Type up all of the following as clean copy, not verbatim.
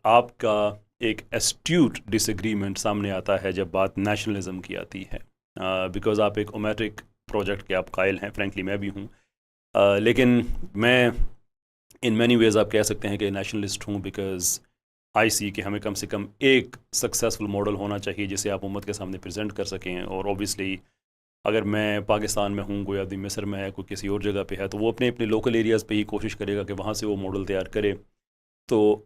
آپ کا ایک ایسٹیوٹ ڈس ایگریمنٹ سامنے آتا ہے جب بات نیشنلزم کی آتی ہے، بیکاز آپ ایک اومیٹرک پروجیکٹ کے آپ قائل ہیں، فرینکلی میں بھی ہوں، لیکن میں ان مینی ویز آپ کہہ سکتے ہیں کہ نیشنلسٹ ہوں، بیکاز آئی سی کہ ہمیں کم سے کم ایک سکسیزفل ماڈل ہونا چاہیے جسے آپ امت کے سامنے پریزنٹ کر سکیں، اور اوبیسلی اگر میں پاکستان میں ہوں، کوئی آدمی مصر میں ہے، کوئی کسی اور جگہ پہ ہے، تو وہ اپنے اپنے لوکل ایریاز پہ ہی کوشش کرے گا کہ وہاں سے وہ ماڈل تیار کرے. تو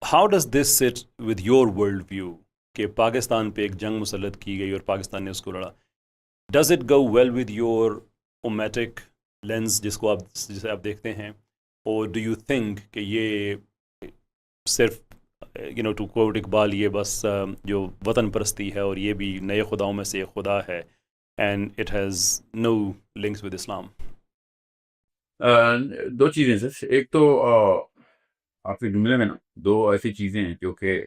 how does this sit with your world view کہ پاکستان پہ ایک جنگ مسلط کی گئی اور پاکستان نے اس کو لڑا؟ Does it go well with your ummatic lens جسے آپ دیکھتے ہیں، اور ڈو یو تھنک کہ یہ صرف ٹو کوٹ اقبال، یہ بس جو وطن پرستی ہے اور یہ بھی نئے خداؤں میں سے ایک خدا ہے، and it has no links with Islam? دو چیزیں سر. ایک تو آپ کے جملے میں نا دو ایسی چیزیں ہیں جو کہ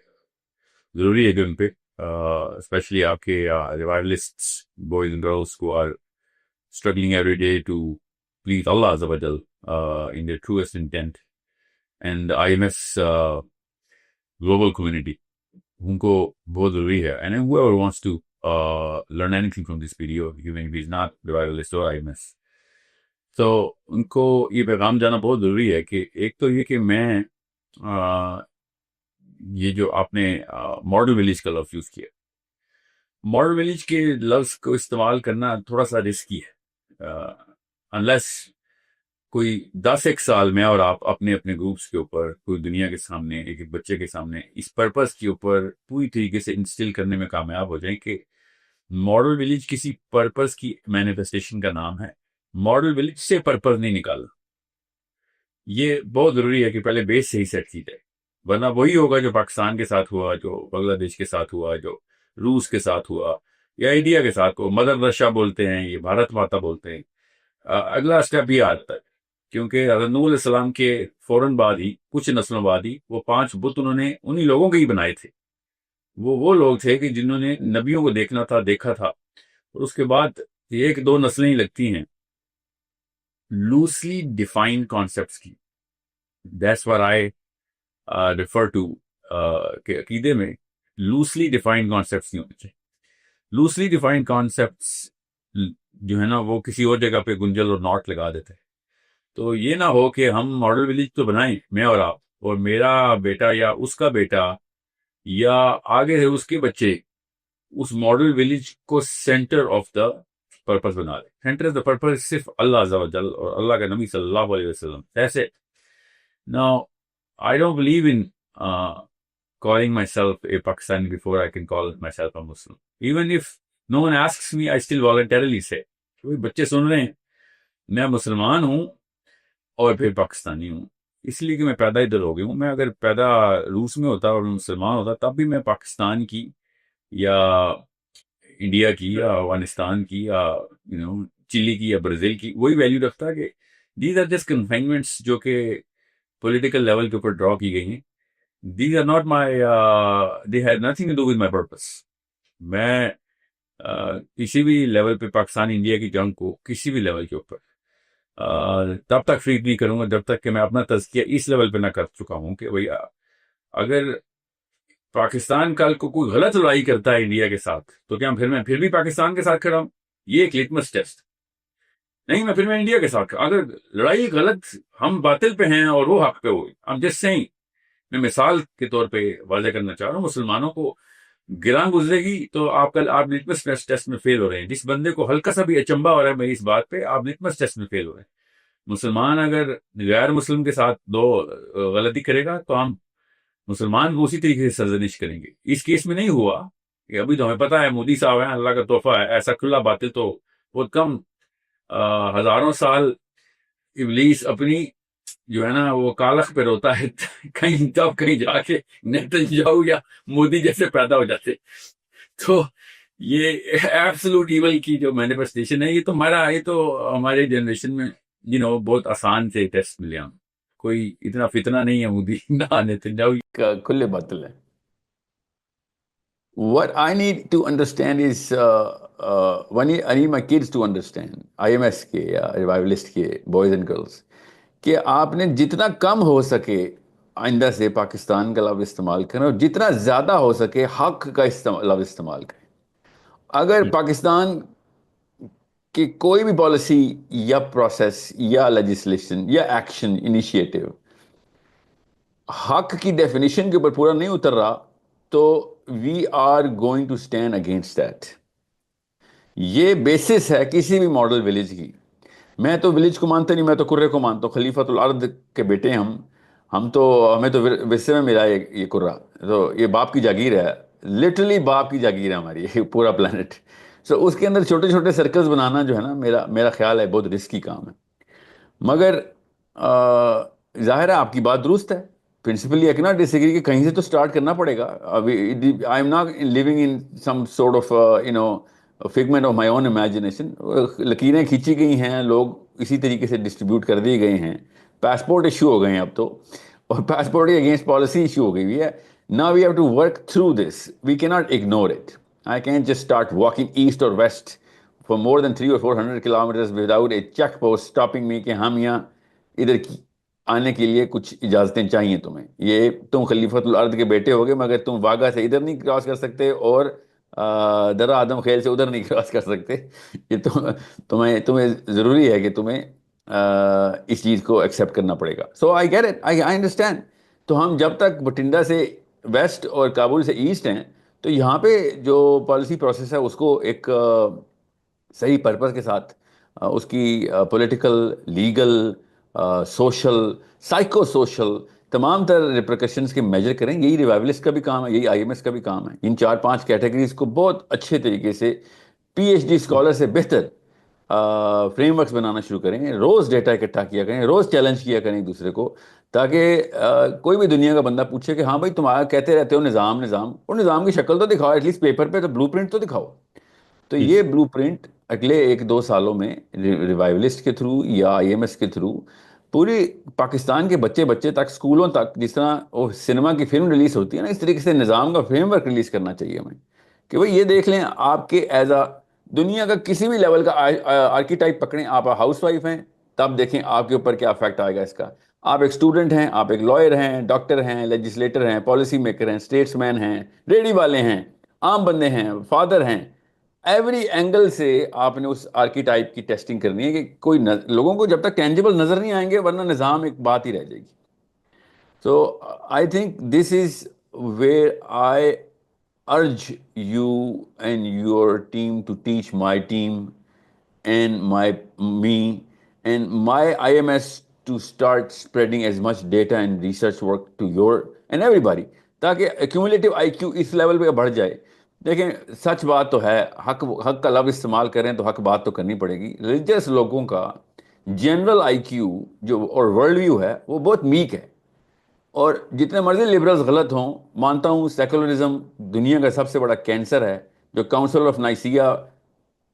ضروری ہے کہ ان پہ اسپیشلی آپ کے ریوائولسٹ بوائز اینڈ گرلس کو are struggling every day to please اللہ عز و جل in their trust intent and I am as global community ان کو بہت ضروری ہے. And whoever wants to learn anything from this video, even if he's not revivalist or IMS, تو ان کو یہ پیغام جانا بہت ضروری ہے کہ ایک تو یہ کہ میں یہ جو آپ نے ماڈل ولیج کا لفظ یوز کیا، ماڈل ولیج کے لفظ کو استعمال کرنا تھوڑا سا رسکی ہے. انلیس کوئی 10 سال میں اور آپ اپنے اپنے گروپس کے اوپر کوئی دنیا کے سامنے ایک بچے کے سامنے اس پرپس کے اوپر پوری طریقے سے انسٹل کرنے میں کامیاب ہو جائیں کہ ماڈل ولیج کسی پرپس کی مینیفیسٹیشن کا نام ہے. ماڈل ولیج سے پرپس نہیں نکالنا. یہ بہت ضروری ہے کہ پہلے بیس سے ہی سیٹ کی جائے، ورنہ وہی ہوگا جو پاکستان کے ساتھ ہوا، جو بنگلہ دیش کے ساتھ ہوا، جو روس کے ساتھ ہوا یا انڈیا کے ساتھ ہوا. مدر رشا بولتے ہیں، یہ بھارت ماتا بولتے ہیں. اگلا اسٹیپ یہ آتا ہے کیونکہ حضرت نوح علیہ السلام کے فوراً بعد ہی کچھ نسلوں بعد ہی وہ 5 بت انہوں نے انہی لوگوں کے ہی بنائے تھے. وہ لوگ تھے کہ جنہوں نے نبیوں کو دیکھا تھا. اور اس کے بعد 1-2 نسلیں ہی لگتی ہیں لوسلی ڈیفائنڈ کانسیپٹس کی. That's what I refer to کہ عقیدے میں لوسلی ڈیفائنڈ کانسیپٹس نہیں ہونے چاہیے. لوسلی ڈیفائنڈ کانسیپٹس جو ہے نا وہ کسی اور جگہ پہ گنجل اور ناٹ لگا دیتے ہیں. تو یہ نہ ہو کہ ہم ماڈل ولیج تو بنائیں، میں اور آپ اور میرا بیٹا یا اس کا بیٹا یا آگے سے اس کے بچے اس ماڈل ولیج کو سینٹر آف دا پرپس بنا دیں. سینٹر آف دا پرپس صرف اللہ عز و جل اور اللہ کا نبی صلی اللہ علیہ وسلم. ایسے Now, I don't believe in calling myself a Pakistani before I can call myself a Muslim. Even if no one asks me, I still voluntarily say. کوئی بچے سن رہے ہیں میں مسلمان ہوں اور پھر پاکستانی ہوں، اس لیے کہ میں پیدا ادھر ہو گیا ہوں. میں اگر پیدا روس میں ہوتا اور مسلمان ہوتا تب بھی میں پاکستان کی یا انڈیا کی یا افغانستان کی یا چلی کی یا برازیل کی وہی ویلیو رکھتا کہ دیز آر جسٹ کنفائنمنٹس جو کہ پولیٹیکل لیول کے اوپر ڈرا کی گئی ہیں. These are not my they had nothing to do with my purpose. میں کسی بھی لیول پہ پاکستان انڈیا کی جنگ کو کسی بھی لیول کے اوپر تب تک فریق نہیں کروں گا جب تک کہ میں اپنا تزکیہ اس لیول پہ نہ کر چکا ہوں کہ بھائی اگر پاکستان کل کو کوئی غلط لڑائی کرتا ہے انڈیا کے ساتھ تو کیا میں پھر بھی پاکستان کے ساتھ کھڑا ہوں؟ یہ ایک لیٹمس ٹیسٹ نہیں. میں انڈیا کے ساتھ اگر لڑائی غلط ہم باطل پہ ہیں اور وہ حق پہ ہوئی، ہم جس سے میں مثال کے طور پہ واضح کرنا چاہ رہا ہوں مسلمانوں کو گراں گزرے گی تو آپ لٹمس ٹیسٹ میں فیل ہو رہے ہیں. جس بندے کو ہلکا سا بھی اچنبا ہو رہا ہے میری اس بات پہ، آپ لٹمس ٹیسٹ میں فیل ہو رہے ہیں. مسلمان اگر غیر مسلم کے ساتھ دو غلطی کرے گا تو ہم مسلمان کو اسی طریقے سے سرزنش کریں گے. اس کیس میں نہیں ہوا کہ ابھی تو ہمیں پتہ ہے مودی صاحب ہیں، اللہ کا تحفہ ہے، ایسا کھلا باطل تو بہت کم. ہزاروں سال ابلیس اپنی جو ہے نا وہ کالخ پہ روتا ہے کہیں تب کہیں جا کے نیتنیاہو یا مودی جیسے پیدا ہو جاتے. تو یہ ایبسلوٹ ایول کی جو مینیفیسٹیشن ہے، یہ تو ہمارے جنریشن میں بہت آسان سے ٹیسٹ ملے. ہم کوئی اتنا فتنہ نہیں ہے مودی نہ نیتنیاہو کا کھلے باطل ہے. What I need to understand is, I need my kids to understand, IMS کے یا ریوائولسٹ کے بوائز اینڈ گرلس، کہ آپ نے جتنا کم ہو سکے آئندہ سے پاکستان کا لفظ استعمال کریں اور جتنا زیادہ ہو سکے حق کا لفظ استعمال کریں. اگر پاکستان کی کوئی بھی پالیسی یا پروسیس یا لیجسلیشن یا ایکشن انیشیٹو حق کی ڈیفینیشن کے اوپر پورا نہیں اتر رہا تو we are going to stand against that. یہ بیسس ہے کسی بھی ماڈل ولیج کی. میں تو ولیج کو مانتا نہیں, میں تو کرے کو مانتا ہوں. خلیفۃ الارض کے بیٹے ہم تو ہمیں تو ورثے میں ملا ہے یہ کرہ, تو یہ باپ کی جاگیر ہے, لٹرلی باپ کی جاگیر ہے ہماری یہ پورا پلانٹ. سو اس کے اندر چھوٹے چھوٹے سرکلز بنانا جو ہے نا, میرا خیال ہے بہت رسکی کام ہے. مگر ظاہر ہے آپ کی بات درست ہے, پرنسپلی I cannot disagree کہ کہیں سے تو سٹارٹ کرنا پڑے گا. ابھی I am not living in some sort of figment of my own imagination. لکیریں کھینچی گئی ہیں, لوگ اسی طریقے سے ڈسٹریبیوٹ کر دیے گئے ہیں. پاسپورٹ ایشو ہو گئے ہیں اب تو, اور پاسپورٹ کے اگینسٹ پالیسی ایشو ہو گئی ہوئی ہے. Now we have to work through this. We cannot ignore it. I can't just start walking east or west for more than 300 or 400 kilometers without a check post stopping me کہ ہم یہاں ادھر آنے کے لیے کچھ اجازتیں چاہیے تمہیں. یہ تم خلیفۃ الارض کے بیٹے ہوگے مگر تم واگا سے ادھر نہیں کراس کر سکتے اور درہ آدم خیل سے ادھر نہیں کراس کر سکتے. یہ تمہیں ضروری ہے کہ تمہیں اس چیز کو ایکسیپٹ کرنا پڑے گا. So I get it, I understand. تو ہم جب تک بٹھنڈا سے ویسٹ اور کابل سے ایسٹ ہیں تو یہاں پہ جو پالیسی پروسیس ہے اس کو ایک صحیح پرپز کے ساتھ اس کی political, legal, social, psycho social تمام تر ریپریکشنز کے میجر کریں. یہی ریوائولسٹ کا بھی کام ہے, یہی آئی ایم ایس کا بھی کام ہے. ان 4-5 کیٹیگریز کو بہت اچھے طریقے سے پی ایچ ڈی اسکالر سے بہتر فریم ورکس بنانا شروع کریں. روز ڈیٹا اکٹھا کیا کریں, روز چیلنج کیا کریں ایک دوسرے کو, تاکہ کوئی بھی دنیا کا بندہ پوچھے کہ ہاں بھائی تمہارا کہتے رہتے ہو نظام, اور نظام کی شکل تو دکھاؤ, ایٹ لیسٹ پیپر پہ تو بلو پرنٹ تو دکھاؤ. تو یہ بلو پرنٹ اگلے 1-2 سالوں میں ریوائولسٹ کے تھرو یا آئی ایم ایس کے تھرو پوری پاکستان کے بچے تک, اسکولوں تک, جس طرح وہ سنیما کی فلم ریلیز ہوتی ہے نا, اس طریقے سے نظام کا فریم ورک ریلیز کرنا چاہیے ہمیں کہ بھئی یہ دیکھ لیں آپ کے ایز اے دنیا کا کسی بھی لیول کا آرکیٹائپ پکڑیں. آپ ہاؤس وائف ہیں تب دیکھیں آپ کے اوپر کیا افیکٹ آئے گا اس کا. آپ ایک اسٹوڈنٹ ہیں, آپ ایک لائر ہیں, ڈاکٹر ہیں, لیجسلیٹر ہیں, پالیسی میکر ہیں, اسٹیٹس مین ہیں, ریڈی والے ہیں, عام بندے ہیں, فادر ہیں. ایوری اینگل سے آپ نے اس آرکیٹائپ کی ٹیسٹنگ کرنی ہے کہ کوئی لوگوں کو جب تک ٹینجیبل نظر نہیں آئیں گے ورنہ نظام ایک بات ہی رہ جائے گی. So I think this is where I urge you and your team to teach my team and me and my IMS to start spreading as much data and research work to your and everybody, تاکہ accumulative IQ اس level پہ بڑھ جائے. دیکھیں سچ بات تو ہے, حق کا لفظ استعمال کریں تو حق بات تو کرنی پڑے گی. ریلیجیس لوگوں کا جنرل IQ جو اور ورلڈ ویو ہے وہ بہت میک ہے, اور جتنے مرضی لبرلز غلط ہوں, مانتا ہوں سیکولرزم دنیا کا سب سے بڑا کینسر ہے. جو کاؤنسل آف نائسیا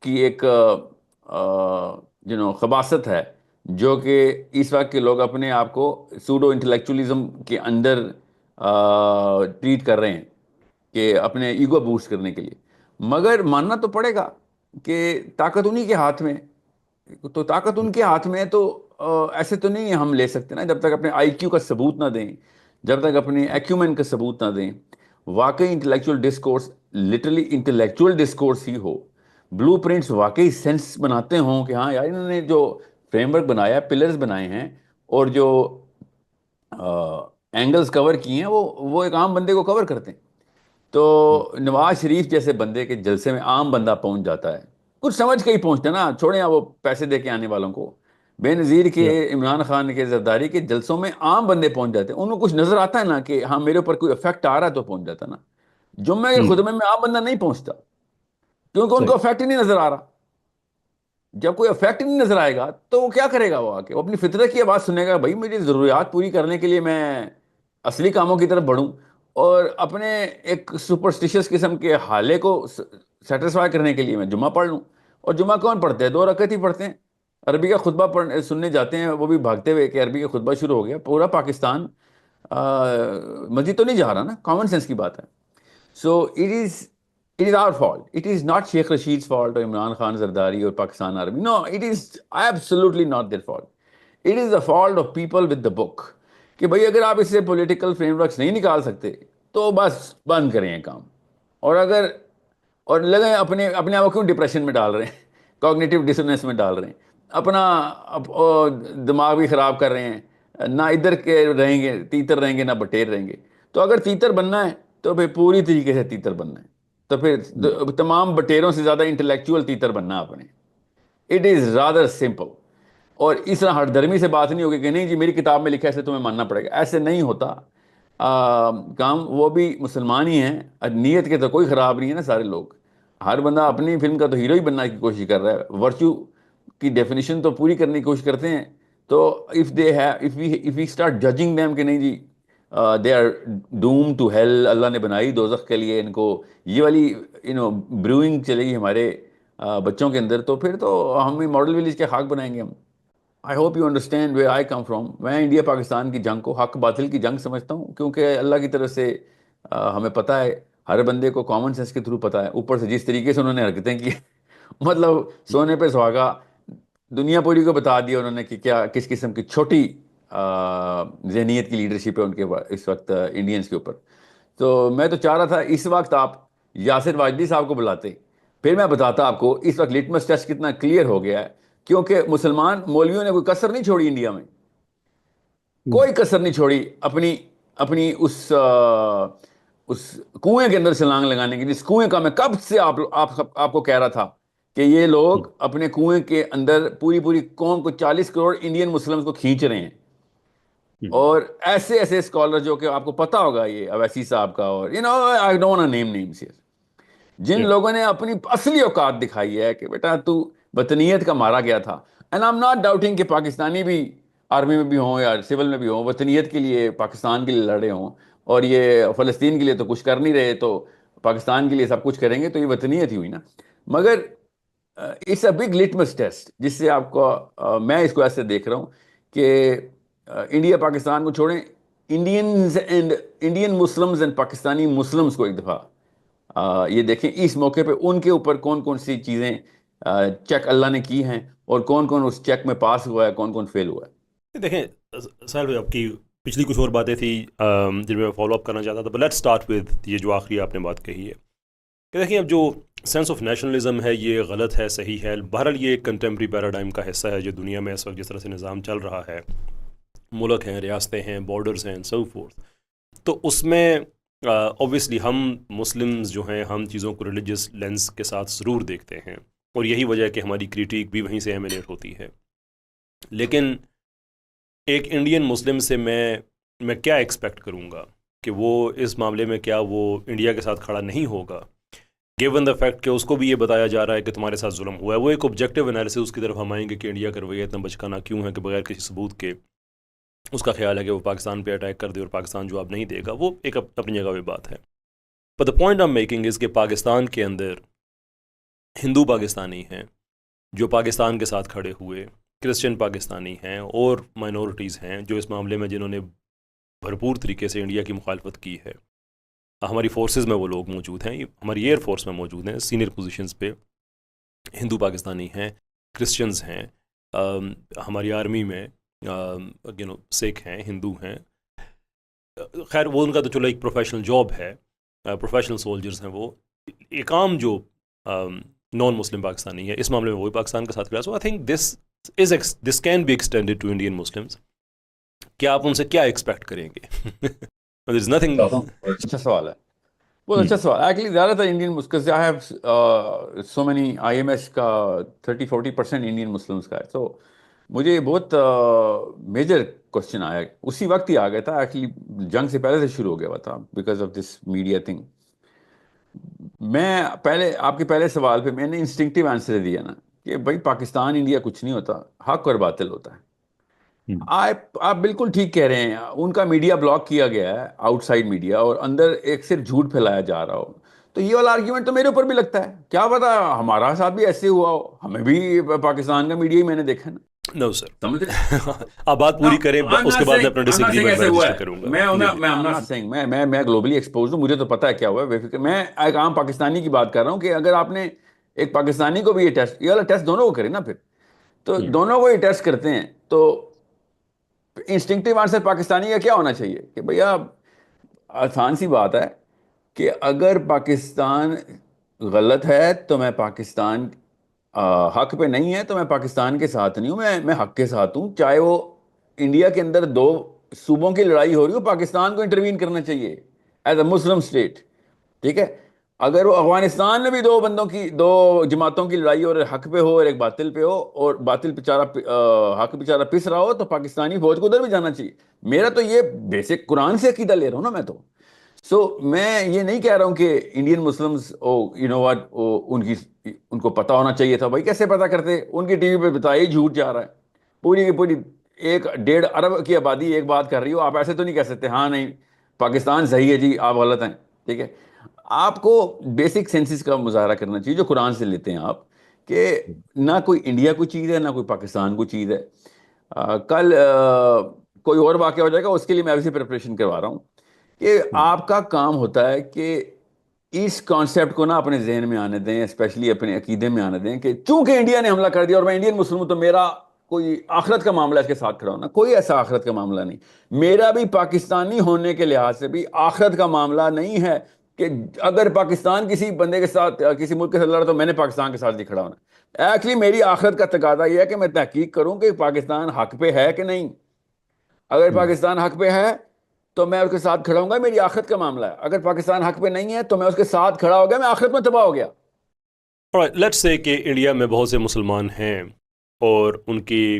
کی ایک خباثت ہے, جو کہ اس وقت کے لوگ اپنے آپ کو سوڈو انٹلیکچولیزم کے اندر ٹریٹ کر رہے ہیں کہ اپنے ایگو بوسٹ کرنے کے لیے. مگر ماننا تو پڑے گا کہ طاقت انہی کے ہاتھ میں, تو طاقت ان کے ہاتھ میں ہے, تو ایسے تو نہیں ہم لے سکتے نا جب تک اپنے آئی کیو کا ثبوت نہ دیں, جب تک اپنے ایکیومن کا ثبوت نہ دیں. واقعی intellectual discourse literally intellectual discourse ہی ہو, بلو پرنٹس واقعی سینس بناتے ہوں کہ ہاں یار انہوں نے جو فریم ورک بنایا, پلرز بنائے ہیں اور جو اینگلز کور کیے ہیں وہ ایک عام بندے کو کور کرتے ہیں. تو نواز شریف جیسے بندے کے جلسے میں عام بندہ پہنچ جاتا ہے, کچھ سمجھ کے ہی پہنچتا نا, چھوڑیں وہ پیسے دے کے آنے والوں کو. بے نظیر کے, عمران خان کے, زرداری کے جلسوں میں عام بندے پہنچ جاتے ہیں. ان کو کچھ نظر آتا ہے نا کہ ہاں میرے اوپر کوئی افیکٹ آ رہا ہے تو پہنچ جاتا نا. جمعہ کے خطبے میں عام بندہ نہیں پہنچتا کیونکہ ان کو افیکٹ ہی نہیں نظر آ رہا. جب کوئی افیکٹ نہیں نظر آئے گا تو وہ کیا کرے گا, وہ آ کے وہ اپنی فطرت کی آواز سنے گا, بھائی میری ضروریات پوری کرنے کے لیے میں اصلی کاموں کی طرف بڑھوں, اور اپنے ایک سپرسٹیشس قسم کے حالے کو سیٹسفائی کرنے کے لیے میں جمعہ پڑھ لوں. اور جمعہ کون پڑھتے ہیں؟ 2 رکعت ہی پڑھتے ہیں. عربی کا خطبہ سننے جاتے ہیں, وہ بھی بھاگتے ہوئے کہ عربی کا خطبہ شروع ہو گیا. پورا پاکستان مسجد تو نہیں جا رہا نا, کامن سینس کی بات ہے. سو it is our fault. It is not Sheikh Rashid's fault or Imran Khan Zardari or Pakistan Army. No, it is absolutely not their fault. It is the fault of people with the book. کہ بھائی اگر آپ اس سے political frame works نہیں نکال سکتے تو بس بند کریں یہ کام. اور لگیں اپنے آپ کو کیوں ڈپریشن میں ڈال رہے ہیں, کوگنیٹو ڈسوننس میں ڈال رہے ہیں, اپنا دماغ بھی خراب کر رہے ہیں, نہ ادھر کے رہیں گے تیتر رہیں گے نہ بٹیر رہیں گے. تو اگر تیتر بننا ہے تو پھر پوری طریقے سے تیتر بننا ہے, تو پھر تمام بٹیروں سے زیادہ انٹلیکچوئل تیتر بننا ہے آپ نے. It is rather simple. اور اس طرح ہر دھرمی سے بات نہیں ہوگی کہ نہیں جی میری کتاب میں لکھا ہے اسے تمہیں ماننا پڑے گا, ایسے نہیں ہوتا کام. وہ بھی مسلمان ہی ہیں, نیت کے تو کوئی خراب نہیں ہے نا سارے لوگ. ہر بندہ اپنی فلم کا تو ہیرو ہی بننے کی کوشش کر رہا ہے, ورچو کی ڈیفینیشن تو پوری کرنے کی کوشش کرتے ہیں. تو if we start judging them کہ نہیں جی they are doomed to hell, اللہ نے بنائی دوزخ کے لیے ان کو, یہ والی بروئنگ چلے گی ہمارے بچوں کے اندر, تو پھر تو ہم ماڈل ولیج کے خاک بنائیں گے ہم. I hope you understand where I come from. میں انڈیا پاکستان کی جنگ کو حق باطل کی جنگ سمجھتا ہوں, کیونکہ اللہ کی طرف سے ہمیں پتہ ہے, ہر بندے کو کامن سینس کے تھرو پتہ ہے. اوپر سے جس طریقے سے انہوں نے حرکتیں کی مطلب سونے پہ سہاگا, دنیا پوری کو بتا دیا انہوں نے کہ کیا کس قسم کی چھوٹی ذہنیت کی لیڈرشپ ہے ان کے اس وقت انڈینز کے اوپر. تو میں تو چاہ رہا تھا اس وقت آپ یاسر واجدی صاحب کو بلاتے, پھر میں بتاتا آپ کو اس وقت لٹمس ٹیسٹ کتنا کلیئر ہو گیا ہے. کیونکہ مسلمان مولویوں نے کوئی کسر نہیں چھوڑی انڈیا میں, کوئی کسر نہیں چھوڑی اپنی اس کنویں کے اندر چھلانگ لگانے کی, جس کنویں کا میں کب سے آپ کو کہہ رہا تھا کہ یہ لوگ اپنے کنویں کے اندر پوری قوم کو 40 کروڑ انڈین مسلمز کو کھینچ رہے ہیں. اور ایسے اسکالر جو کہ آپ کو پتا ہوگا, یہ اویسی صاحب کا, اور I don't want to name names here, جن لوگوں نے اپنی اصلی اوقات دکھائی ہے کہ بیٹا تو وطنیت کا مارا گیا تھا. And I am not doubting کہ پاکستانی بھی آرمی میں بھی ہوں یا سول میں بھی ہوں, وطنیت کے لیے پاکستان کے لیے لڑے ہوں, اور یہ فلسطین کے لیے تو کچھ کر نہیں رہے تو پاکستان کے لیے سب کچھ کریں گے, تو یہ وطنیت ہی ہوئی نا. مگر it's a big litmus test, جس سے آپ کو میں اس کو ایسے دیکھ رہا ہوں کہ انڈیا پاکستان کو چھوڑیں, Indian Muslims and Pakistani Muslims کو ایک دفعہ یہ دیکھیں اس موقع پہ ان کے اوپر کون کون سی چیزیں چیک اللہ نے کی ہیں, اور کون کون اس چیک میں پاس ہوا ہے, کون کون فیل ہوا ہے. دیکھیں سہیل بھائی, آپ کی پچھلی کچھ اور باتیں تھیں جن میں فالو اپ کرنا چاہتا تھا, بٹ لیٹ اسٹارٹ ود یہ جو آخری آپ نے بات کہی ہے کہ دیکھیں اب جو سینس آف نیشنلزم ہے یہ غلط ہے صحیح ہے, بہرحال یہ ایک کنٹمپری پیراڈائم کا حصہ ہے جو دنیا میں اس وقت جس طرح سے نظام چل رہا ہے, ملک ہیں, ریاستیں ہیں, بارڈرز ہیں, سو فورتھ. تو اس میں اوبویسلی ہم مسلمز جو ہیں ہم چیزوں کو ریلیجس لینس کے ساتھ ضرور دیکھتے ہیں, اور یہی وجہ ہے کہ ہماری کریٹیک بھی وہیں سے ایمینیٹ ہوتی ہے. لیکن ایک انڈین مسلم سے میں کیا ایکسپیکٹ کروں گا کہ وہ اس معاملے میں کیا وہ انڈیا کے ساتھ کھڑا نہیں ہوگا, گیون دا فیکٹ کہ اس کو بھی یہ بتایا جا رہا ہے کہ تمہارے ساتھ ظلم ہوا ہے. وہ ایک آبجیکٹیو انالیسس اس کی طرف ہم آئیں گے کہ انڈیا کا رویہ اتنا بچکانا کیوں ہے کہ بغیر کسی ثبوت کے اس کا خیال ہے کہ وہ پاکستان پہ اٹیک کر دے اور پاکستان جواب نہیں دے گا. وہ ایک اپنی جگہ پہ بات ہے. But the point I am making is کہ پاکستان کے اندر ہندو پاکستانی ہیں جو پاکستان کے ساتھ کھڑے ہوئے, کرسچن پاکستانی ہیں, اور مائنورٹیز ہیں جو اس معاملے میں جنہوں نے بھرپور طریقے سے انڈیا کی مخالفت کی ہے. ہماری فورسز میں وہ لوگ موجود ہیں, ہماری ایئر فورس میں موجود ہیں سینئر پوزیشنز پہ, ہندو پاکستانی ہیں, کرسچنز ہیں, ہماری آرمی میں سکھ ہیں, ہندو ہیں. خیر وہ ان کا تو چلو ایک پروفیشنل جاب ہے, پروفیشنل سولجرز ہیں وہ. ایک عام جو نان مسلم پاکستانی ہے اس معاملے میں وہی پاکستان کے ساتھ کھڑا. So I think this can be extended to Indian Muslims. کیا آپ ان سے کیا ایکسپیکٹ کریں گے؟ اچھا سوال ہے, بہت اچھا سوال. ایکچولی زیادہ تر Indian Muslims, I have so many I am S کا 30-40% انڈین مسلمز کا ہے. تو مجھے یہ بہت میجر کوشچن آیا, اسی وقت ہی آ گیا تھا, ایکچولی جنگ سے پہلے سے شروع ہو گیا ہوا تھا because of this media thing. میں پہلے آپ کے پہلے سوال پہ میں نے انسٹنکٹیو آنسر دیا نا کہ بھائی پاکستان انڈیا کچھ نہیں ہوتا, حق اور باطل ہوتا ہے. آپ بالکل ٹھیک کہہ رہے ہیں, ان کا میڈیا بلاک کیا گیا ہے, آؤٹ سائڈ میڈیا, اور اندر ایک صرف جھوٹ پھیلایا جا رہا ہو. تو یہ والا آرگیومنٹ تو میرے اوپر بھی لگتا ہے, کیا پتا ہمارا ساتھ بھی ایسے ہوا ہو, ہمیں بھی پاکستان کا میڈیا ہی میں نے دیکھا نا. نو سر, آپ بات پوری کریں اس کے بعد میں اپنا ڈس ایگریمنٹ رجسٹر کروں گا. میں گلوبلی ایکسپوزڈ ہوں, مجھے تو پتا ہے کیا ہوا ہے. میں ایک عام پاکستانی کی بات کر رہا ہوں کہ اگر آپ نے ایک پاکستانی کو بھی یہ والا ٹیسٹ دونوں کو کرے نا, پھر تو دونوں کو یہ ٹیسٹ کرتے ہیں تو انسٹنکٹیو آنسر پاکستانی کا کیا ہونا چاہیے کہ بھیا آسان سی بات ہے کہ اگر پاکستان غلط ہے تو میں پاکستان حق پہ نہیں ہے تو میں پاکستان کے ساتھ نہیں ہوں، میں حق کے ساتھ ہوں. چاہے وہ انڈیا کے اندر دو صوبوں کی لڑائی ہو رہی ہو، پاکستان کو انٹروین کرنا چاہیے ایز اے مسلم اسٹیٹ. ٹھیک ہے، اگر وہ افغانستان میں بھی دو جماعتوں کی لڑائی اور حق پہ ہو اور ایک باطل پہ ہو اور باطل حق بیچارہ پس رہا ہو تو پاکستانی فوج کو ادھر بھی جانا چاہیے. میرا تو یہ بیسک قرآن سے عقیدہ لے رہا ہوں نا میں تو. میں یہ نہیں کہہ رہا ہوں کہ انڈین مسلمز ان کو پتا ہونا چاہیے تھا. بھائی کیسے پتا کرتے؟ ان کی ٹی وی پہ بتایا ہی جھوٹ جا رہا ہے. پوری کی پوری 1.5 ارب کی آبادی ایک بات کر رہی ہو، آپ ایسے تو نہیں کہہ سکتے ہاں نہیں پاکستان صحیح ہے جی آپ غلط ہیں. ٹھیک ہے، آپ کو بیسک سینسز کا مظاہرہ کرنا چاہیے جو قرآن سے لیتے ہیں آپ، کہ نہ کوئی انڈیا کوئی چیز ہے نہ کوئی پاکستان کوئی چیز ہے. کل کوئی اور واقعہ ہو جائے گا، اس کے لیے میں ابھی پریپریشن کروا رہا ہوں کہ آپ کا کام ہوتا ہے کہ اس کانسیپٹ کو نا اپنے ذہن میں آنے دیں، اسپیشلی اپنے عقیدے میں آنے دیں کہ چونکہ انڈیا نے حملہ کر دیا اور میں انڈین مسلم ہوں تو میرا کوئی آخرت کا معاملہ اس کے ساتھ کھڑا ہونا. کوئی ایسا آخرت کا معاملہ نہیں. میرا بھی پاکستانی ہونے کے لحاظ سے بھی آخرت کا معاملہ نہیں ہے کہ اگر پاکستان کسی بندے کے ساتھ کسی ملک کے ساتھ لڑا تو میں نے پاکستان کے ساتھ نہیں کھڑا ہونا. ایکچولی میری آخرت کا تقاضا یہ ہے کہ میں تحقیق کروں کہ پاکستان حق پہ ہے کہ نہیں. اگر پاکستان حق پہ ہے تو میں اس کے ساتھ کھڑا ہوں گا، میری آخرت کا معاملہ ہے. اگر پاکستان حق پہ نہیں ہے تو میں اس کے ساتھ کھڑا ہو گیا، میں آخرت میں تباہ ہو گیا. لیٹس سے کہ انڈیا میں بہت سے مسلمان ہیں اور ان کی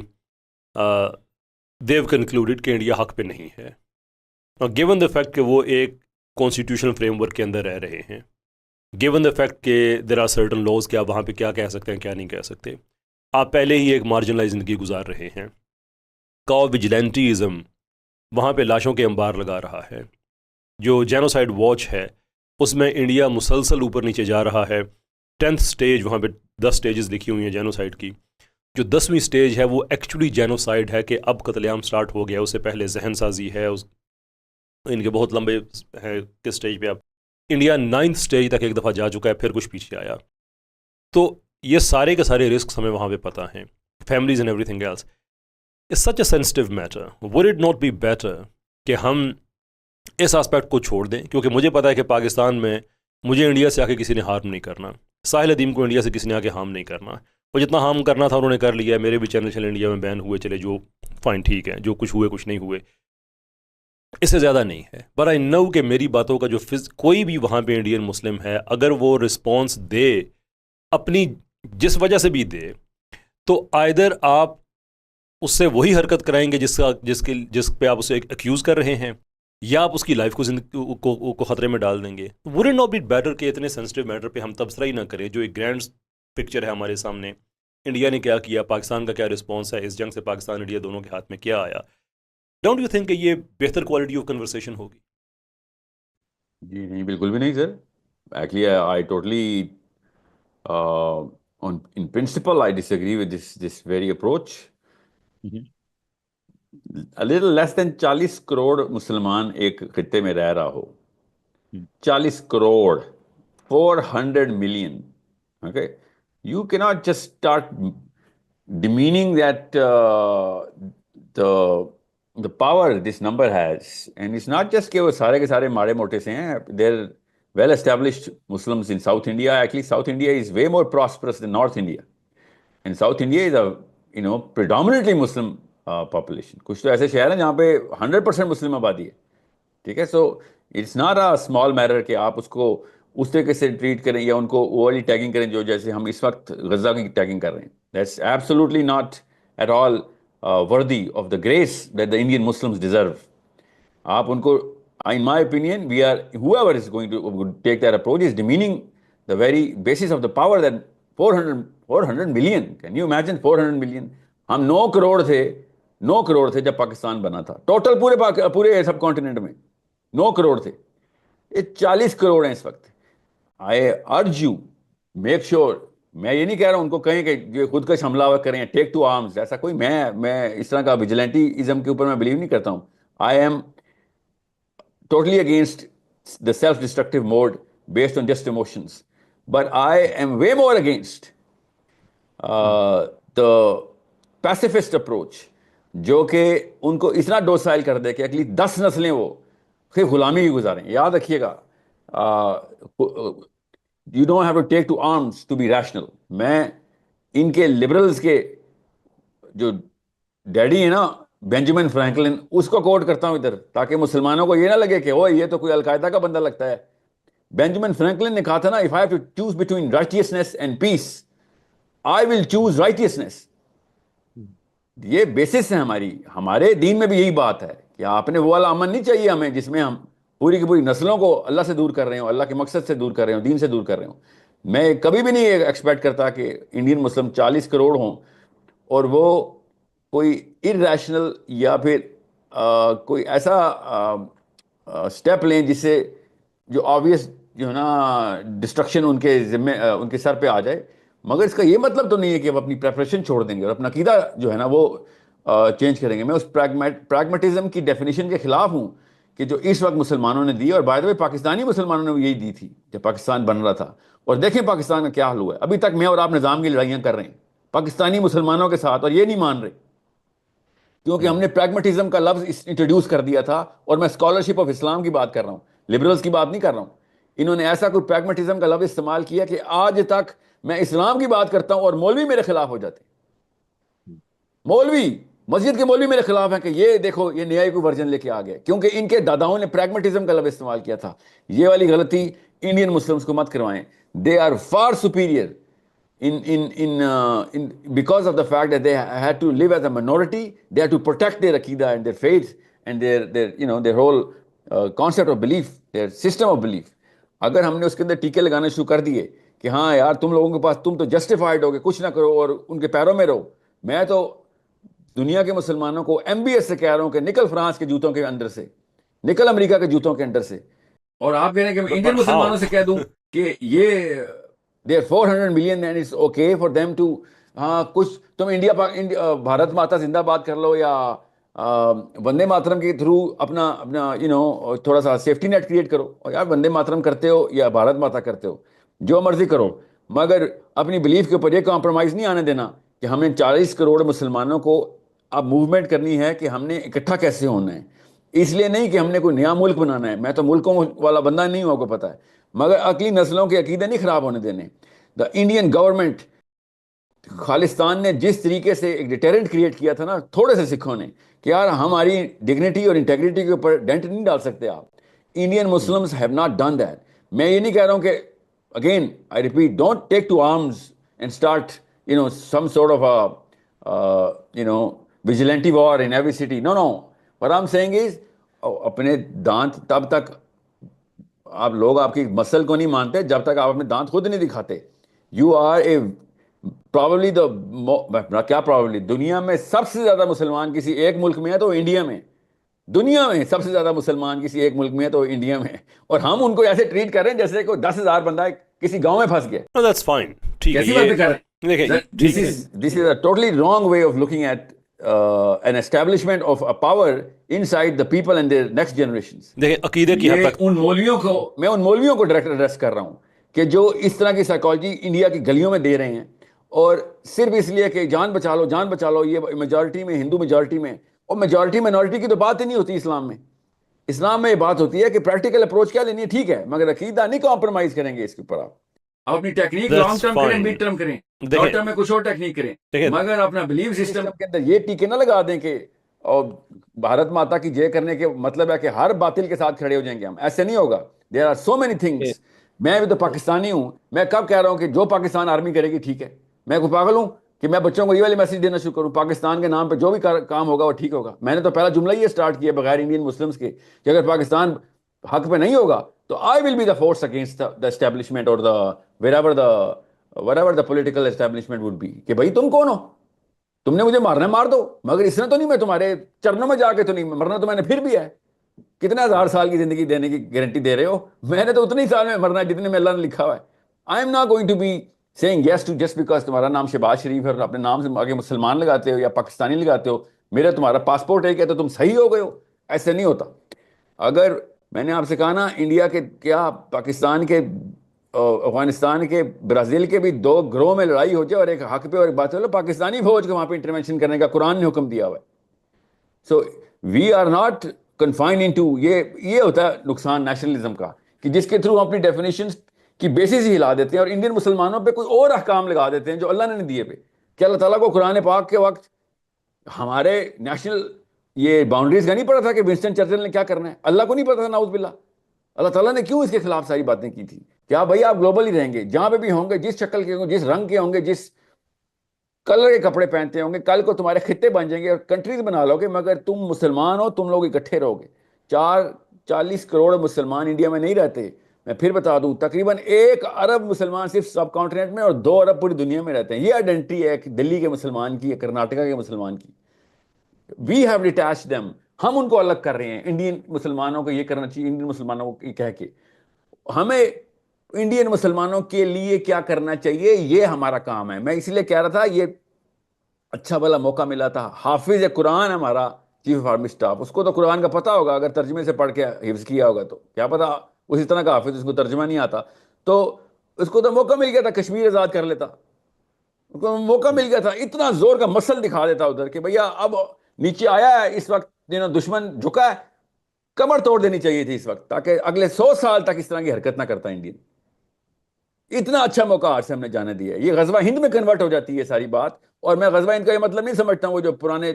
دیو کنکلوڈڈ کہ انڈیا حق پہ نہیں ہے، اور گیون دا فیکٹ کہ وہ ایک کانسٹیٹیوشنل فریم ورک کے اندر رہ رہے ہیں، گیون دا فیکٹ کہ دیر آر سرٹن لاز کہ آپ وہاں پہ کیا کہہ سکتے ہیں کیا نہیں کہہ سکتے. آپ پہلے ہی ایک مارجنلائز زندگی گزار رہے ہیں. کا وجیلنٹیزم وہاں پہ لاشوں کے انبار لگا رہا ہے. جو جینوسائڈ واچ ہے اس میں انڈیا مسلسل اوپر نیچے جا رہا ہے. 10th سٹیج وہاں پہ 10 سٹیجز لکھی ہوئی ہیں جینوسائڈ کی. جو 10ویں سٹیج ہے وہ ایکچولی جینوسائڈ ہے کہ اب قتل عام سٹارٹ ہو گیا. اس سے پہلے ذہن سازی ہے، ان کے بہت لمبے ہیں کس سٹیج پہ. اب انڈیا 9th سٹیج تک ایک دفعہ جا چکا ہے، پھر کچھ پیچھے آیا. تو یہ سارے کے سارے رسکس ہمیں وہاں پہ پتہ ہیں، families and everything else. It's such a sensitive matter. Would it not be better کہ ہم اس آسپیکٹ کو چھوڑ دیں؟ کیونکہ مجھے پتا ہے کہ پاکستان میں مجھے انڈیا سے آ کے کسی نے ہارم نہیں کرنا، ساحل ادیم کو انڈیا سے کسی نے آ کے ہارم نہیں کرنا. اور جتنا ہارم کرنا تھا انہوں نے کر لیا ہے. میرے بھی چینل چلے انڈیا میں بین ہوئے چلے، جو فائن ٹھیک ہے، جو کچھ ہوئے کچھ نہیں ہوئے، اس سے زیادہ نہیں ہے. بٹ آئی نو کہ میری باتوں کا جو کوئی بھی وہاں پہ انڈین مسلم ہے اگر وہ رسپانس دے اپنی جس وجہ سے بھی دے، تو آئدر آپ اس سے وہی حرکت کرائیں گے جس پہ آپ اسے ایکیوز کر رہے ہیں، یا آپ اس کی لائف کو خطرے میں ڈال دیں گے. Would it not be better کہ اتنے سینسٹیو میٹر پہ ہم تبصرہ ہی نہ کریں؟ جو ایک گرینڈ پکچر ہے ہمارے سامنے، انڈیا نے کیا کیا، پاکستان کا کیا رسپانس ہے، اس جنگ سے پاکستان انڈیا دونوں کے ہاتھ میں کیا آیا. ڈونٹ یو تھنک کہ یہ بہتر کوالٹی آف کنورسیشن ہوگی؟ جی نہیں، بالکل بھی نہیں sir. Actually I totally in principle I disagree with this very approach. A little less than 40 crore مسلمان ایک خطے میں رہ رہا ہو، 40 crore 400 million. Okay, you cannot just start demeaning that the power this number has. And it's not just کہ وہ سارے کے سارے ماڑے موٹے سے ہیں. They're well established Muslims in South India. Actually South India is way more prosperous than North India, and South India is a predominantly Muslim population. کچھ تو ایسے شہر ہیں جہاں پہ 100% مسلم آبادی ہے. ٹھیک ہے، so it's not a small matter کہ آپ اس کو اس طریقے سے ٹریٹ کریں یا ان کو وہ والی ٹیگنگ کریں جو جیسے ہم اس وقت غزہ کی ٹیگنگ کر رہے ہیں. That's absolutely not at all worthy of the grace that the Indian Muslims deserve. آپ ان کو in my opinion whoever is going to take that approach is demeaning the very basis of the power that 400 million. Can you imagine 400 million? ہم 9 کروڑ تھے جب پاکستان بنا تھا. Total پورے سب continent میں 9 کروڑ تھے. یہ 40 کروڑ ہیں اس وقت. I urge you, make sure. میں یہ نہیں کہہ رہا ہوں ان کو کہیں کہ یہ خود کش حملہ کریں، ٹیک ٹو آرمز. ایسا کوئی میں اس طرح کا ویجیلنٹیزم کے اوپر میں بلیو نہیں کرتا ہوں. I am totally against the self-destructive mode based on just emotions. But I am way more against the pacifist approach, جو کہ ان کو اتنا ڈوسائل کر دے کہ اگلی 10 نسلیں وہ پھر غلامی کی گزاریں. یاد رکھیے گا, you don't have to take to arms to be rational. میں ان کے لبرلز کے جو ڈیڈی ہیں نا بینجامن فرینکلن, اس کو کوٹ کرتا ہوں ادھر تاکہ مسلمانوں کو یہ نہ لگے کہ وہ یہ تو کوئی القاعدہ کا بندہ لگتا ہے. بینجامن فرینکلن نے کہا تھا نا, if I have to choose between righteousness and peace, I will choose righteousness. یہ بیسس ہے ہماری, ہمارے دین میں بھی یہی بات ہے کہ آپ نے وہ والا امن نہیں چاہیے ہمیں جس میں ہم پوری کی پوری نسلوں کو اللہ سے دور کر رہے ہوں, اللہ کے مقصد سے دور کر رہے ہوں, دین سے دور کر رہے ہوں. میں کبھی بھی نہیں ایکسپیکٹ کرتا کہ انڈین مسلم 40 کروڑ ہوں اور وہ کوئی ارریشنل یا پھر کوئی ایسا اسٹیپ لیں جس سے جو آبویس جو ہے نا ڈسٹرکشن ان کے ذمے ان کے سر پہ آ جائے. مگر اس کا یہ مطلب تو نہیں ہے کہ وہ اپنی پریپریشن چھوڑ دیں گے اور اپنا عقیدہ جو ہے نا وہ چینج کریں گے. میں اس پریگمیٹزم کی ڈیفینیشن کے خلاف ہوں کہ جو اس وقت مسلمانوں نے دی, اور بائی دا وے پاکستانی مسلمانوں نے بھی یہی دی تھی جب پاکستان بن رہا تھا. اور دیکھیں پاکستان کا کیا حال ہوا ہے. ابھی تک میں اور آپ نظام کی لڑائیاں کر رہے ہیں پاکستانی مسلمانوں کے ساتھ, اور یہ نہیں مان رہے کیونکہ ہم نے پریگمیٹزم کا لفظ انٹروڈیوس کر دیا تھا. اور میں اسکالرشپ آف اسلام کی بات کر رہا ہوں, لبرلز کی بات نہیں کر رہا ہوں. انہوں نے ایسا کوئی پریگمیٹزم کا لفظ استعمال کیا کہ آج تک میں اسلام کی بات کرتا ہوں اور مولوی میرے خلاف ہو جاتے ہیں. مولوی, مسجد کے مولوی میرے خلاف ہیں کہ یہ دیکھو یہ نیا کوئی ورژن لے کے آ گئے, کیونکہ ان کے داداؤں نے پریگمیٹزم کا لفظ استعمال کیا تھا. یہ والی غلطی انڈین مسلمس کو مت کروائیں. They are far superior because of the fact that they had to live as a minority. They had to protect their aqidah and their faith and their whole concept of belief, their system of belief. اگر ہم نے اس کے اندر ٹیکے لگانے شروع کر دیے کہ ہاں یار تم لوگوں کے پاس تم تو جسٹیفائڈ ہو گے, کچھ نہ کرو اور ان کے پیروں میں رہو. میں تو دنیا کے مسلمانوں کو MBS سے کہہ رہا ہوں کہ نکل فرانس کے جوتوں کے اندر سے, نکل امریکہ کے جوتوں کے اندر سے. اور آپ کہہ رہے ہیں کہ میں انڈین مسلمانوں سے کہہ دوں کہ یہ they are 400 million and it's okay for them to ہاں کچھ تم انڈیا بھارت ماتا زندہ باد کر لو یا وندے ماترم کے تھرو اپنا تھوڑا سا سیفٹی نیٹ کریٹ کرو. اور یار وندے ماترم کرتے ہو یا بھارت ماتا کرتے ہو جو مرضی کرو, مگر اپنی بلیف کے اوپر یہ کمپرومائز نہیں آنے دینا کہ ہمیں 40 کروڑ مسلمانوں کو اب موومنٹ کرنی ہے کہ ہم نے اکٹھا کیسے ہونا ہے. اس لیے نہیں کہ ہم نے کوئی نیا ملک بنانا ہے, میں تو ملکوں والا بندہ نہیں ہوں, آپ کو پتہ ہے, مگر اگلی نسلوں کے عقیدے نہیں خراب ہونے دینے. دا انڈین گورنمنٹ خالستان نے جس طریقے سے ایک ڈیٹرنٹ کریٹ کیا تھا نا تھوڑے سے سکھوں نے کہ یار ہماری ڈگنیٹی اور انٹیگریٹی کے اوپر ڈینٹ نہیں ڈال سکتے آپ. Indian Muslims have not done that. میں یہ نہیں کہہ رہا ہوں کہ again I repeat don't take to arms and start some sort of vigilante war in every city. No what I'm saying is اپنے دانت تب تک آپ لوگ آپ کی مسل کو نہیں مانتے جب تک آپ اپنے دانت خود نہیں دکھاتے. یو آر اے پرابلی کیا پرابلی دنیا میں سب سے زیادہ مسلمان کسی ایک ملک میں ہے تو انڈیا میں. دنیا میں سب سے زیادہ مسلمان کسی ایک ملک میں ہے تو انڈیا میں, اور ہم ان کو ایسے ٹریٹ کر رہے ہیں جیسے کوئی 10,000 بندہ کسی گاؤں میں پھنس گیا. That's fine. ٹھیک ہے, کیسی باتیں کر رہے ہیں. This is a totally wrong way of looking at an establishment of a power inside the people and their next generations. دیکھیں عقیدے کی حد تک ان مولویوں کو میں ان مولویوں کو ڈائریکٹ ایڈریس کر رہا ہوں کہ جو اس طرح کی سائیکالوجی انڈیا کی گلیوں میں دے رہے ہیں, اور صرف اس لیے کہ جان بچا لو جان بچا لو. یہ میجورٹی میں ہندو میجورٹی میں, اور میجورٹی مائنورٹی کی تو بات ہی نہیں ہوتی اسلام میں. اسلام میں یہ بات ہوتی ہے کہ پریکٹیکل اپروچ کیا لینی ہے, ٹھیک ہے, مگر عقیدہ نہیں کمپرومائز کریں گے اس کے اوپر. آپ اپنی ٹیکنیک لانگ ٹرم کریں, مڈ ٹرم کریں, شارٹ ٹرم میں کچھ اور ٹیکنیک کریں, مگر اپنا بلیف سسٹم کے اندر یہ ٹیکے نہ لگا دیں کہ اور بھارت ماتا کی جے کرنے کے مطلب ہے کہ ہر باطل کے ساتھ کھڑے ہو جائیں گے ہم. ایسے نہیں ہوگا. There are so many things. میں بھی تو پاکستانی ہوں, میں کب کہہ رہا ہوں کہ جو پاکستان آرمی کرے گی ٹھیک ہے. میں کوئی پاگل ہوں کہ میں بچوں کو یہ والی میسج دینا شروع کروں پاکستان کے نام پہ جو بھی کام ہوگا وہ ٹھیک ہوگا. میں نے تو پہلا جملہ یہ اسٹارٹ کیا بغیر انڈین مسلمس کے کہ اگر پاکستان حق پہ نہیں ہوگا تو I will be the force against the establishment اور whatever the political establishment would be. کہ بھائی تم کون ہو, تم نے مجھے مارنا مار دو, مگر اس نے تو نہیں, میں تمہارے چرنوں میں جا کے تو نہیں, مرنا تو میں نے پھر بھی ہے. کتنے 1000 سال کی زندگی دینے کی گارنٹی دے رہے ہو, میں نے تو اتنے ہی سال میں مرنا ہے جتنے میں اللہ نے لکھا ہوا ہے. I am not going to be saying yes to just because تمہارا نام شہباز شریف ہے اور اپنے نام سے آگے مسلمان لگاتے ہو یا پاکستانی لگاتے ہو, میرا تمہارا پاسپورٹ ہے کیا تو تم صحیح ہو گئے ہو. ایسے نہیں ہوتا. اگر میں نے آپ سے کہا نا انڈیا کے کیا پاکستان کے افغانستان کے برازیل کے بھی 2 گروہ میں لڑائی ہو جائے اور ایک حق پہ اور ایک بات چلو پاکستانی فوج کو وہاں پہ انٹرونشن کرنے کا قرآن نے حکم دیا ہوا ہے. So we are not confined into یہ ہوتا ہے نقصان نیشنلزم کا کہ جس کے تھرو ہم اپنی ڈیفینیشن کی بیسس ہی ہلا دیتے ہیں اور انڈین مسلمانوں پہ کوئی اور احکام لگا دیتے ہیں جو اللہ نے نہیں دیے پہ. کہ اللہ تعالیٰ کو قرآن پاک کے وقت ہمارے نیشنل یہ باؤنڈریز کا نہیں پڑا تھا کہ ونسٹن چرچل نے کیا کرنا ہے؟ اللہ کو نہیں پتا تھا نعوذ باللہ. اللہ تعالیٰ نے کیوں اس کے خلاف ساری باتیں کی تھی؟ کیا بھائی آپ گلوبل ہی رہیں گے، جہاں پہ بھی ہوں گے، جس شکل کے ہوں گے، جس رنگ کے ہوں گے، جس کلر کے کپڑے پہنتے ہوں گے، کل کو تمہارے خطے بن جائیں گے اور کنٹریز بنا لو گے، مگر تم مسلمان ہو، تم لوگ اکٹھے رہو گے. 40 کروڑ مسلمان انڈیا میں نہیں رہتے. میں پھر بتا دوں تقریباً 1 ارب مسلمان صرف سب کانٹیننٹ میں اور 2 ارب پوری دنیا میں رہتے ہیں. یہ آئیڈینٹی ہے دلی کے مسلمان کی، کرناٹکا کے مسلمان کی. We have detached them. ہم ان کو الگ کر رہے ہیں. انڈین مسلمانوں کو یہ کرنا چاہیے، انڈین مسلمانوں کو یہ کہہ کے ہمیں انڈین مسلمانوں کے لیے کیا کرنا چاہیے، یہ ہمارا کام ہے. میں اس لیے کہہ رہا تھا یہ اچھا بھلا موقع ملا تھا. حافظ قرآن ہمارا چیف آف آرمی اسٹاف، اس کو تو قرآن کا پتہ ہوگا، اگر ترجمے سے پڑھ کے حفظ کیا ہوگا تو کیا پتا اسی طرح کا حافظ اس کو ترجمہ نہیں آتا. تو اس کو تو موقع مل گیا تھا کشمیر آزاد کر لیتا. اس کو موقع مل گیا تھا، اتنا زور کا مسل دکھا دیتا ادھر کہ بھیا اب نیچے آیا ہے اس وقت، دشمن جھکا ہے، کمر توڑ دینی چاہیے تھی اس وقت، تاکہ اگلے 100 سال تک اس طرح کی حرکت نہ کرتا انڈین. اتنا اچھا موقع آج سے ہم نے جانے دیا ہے. یہ غزوہ ہند میں کنورٹ ہو جاتی ہے ساری بات. اور میں غزوہ ہند کا یہ مطلب نہیں سمجھتا ہوں وہ جو پرانے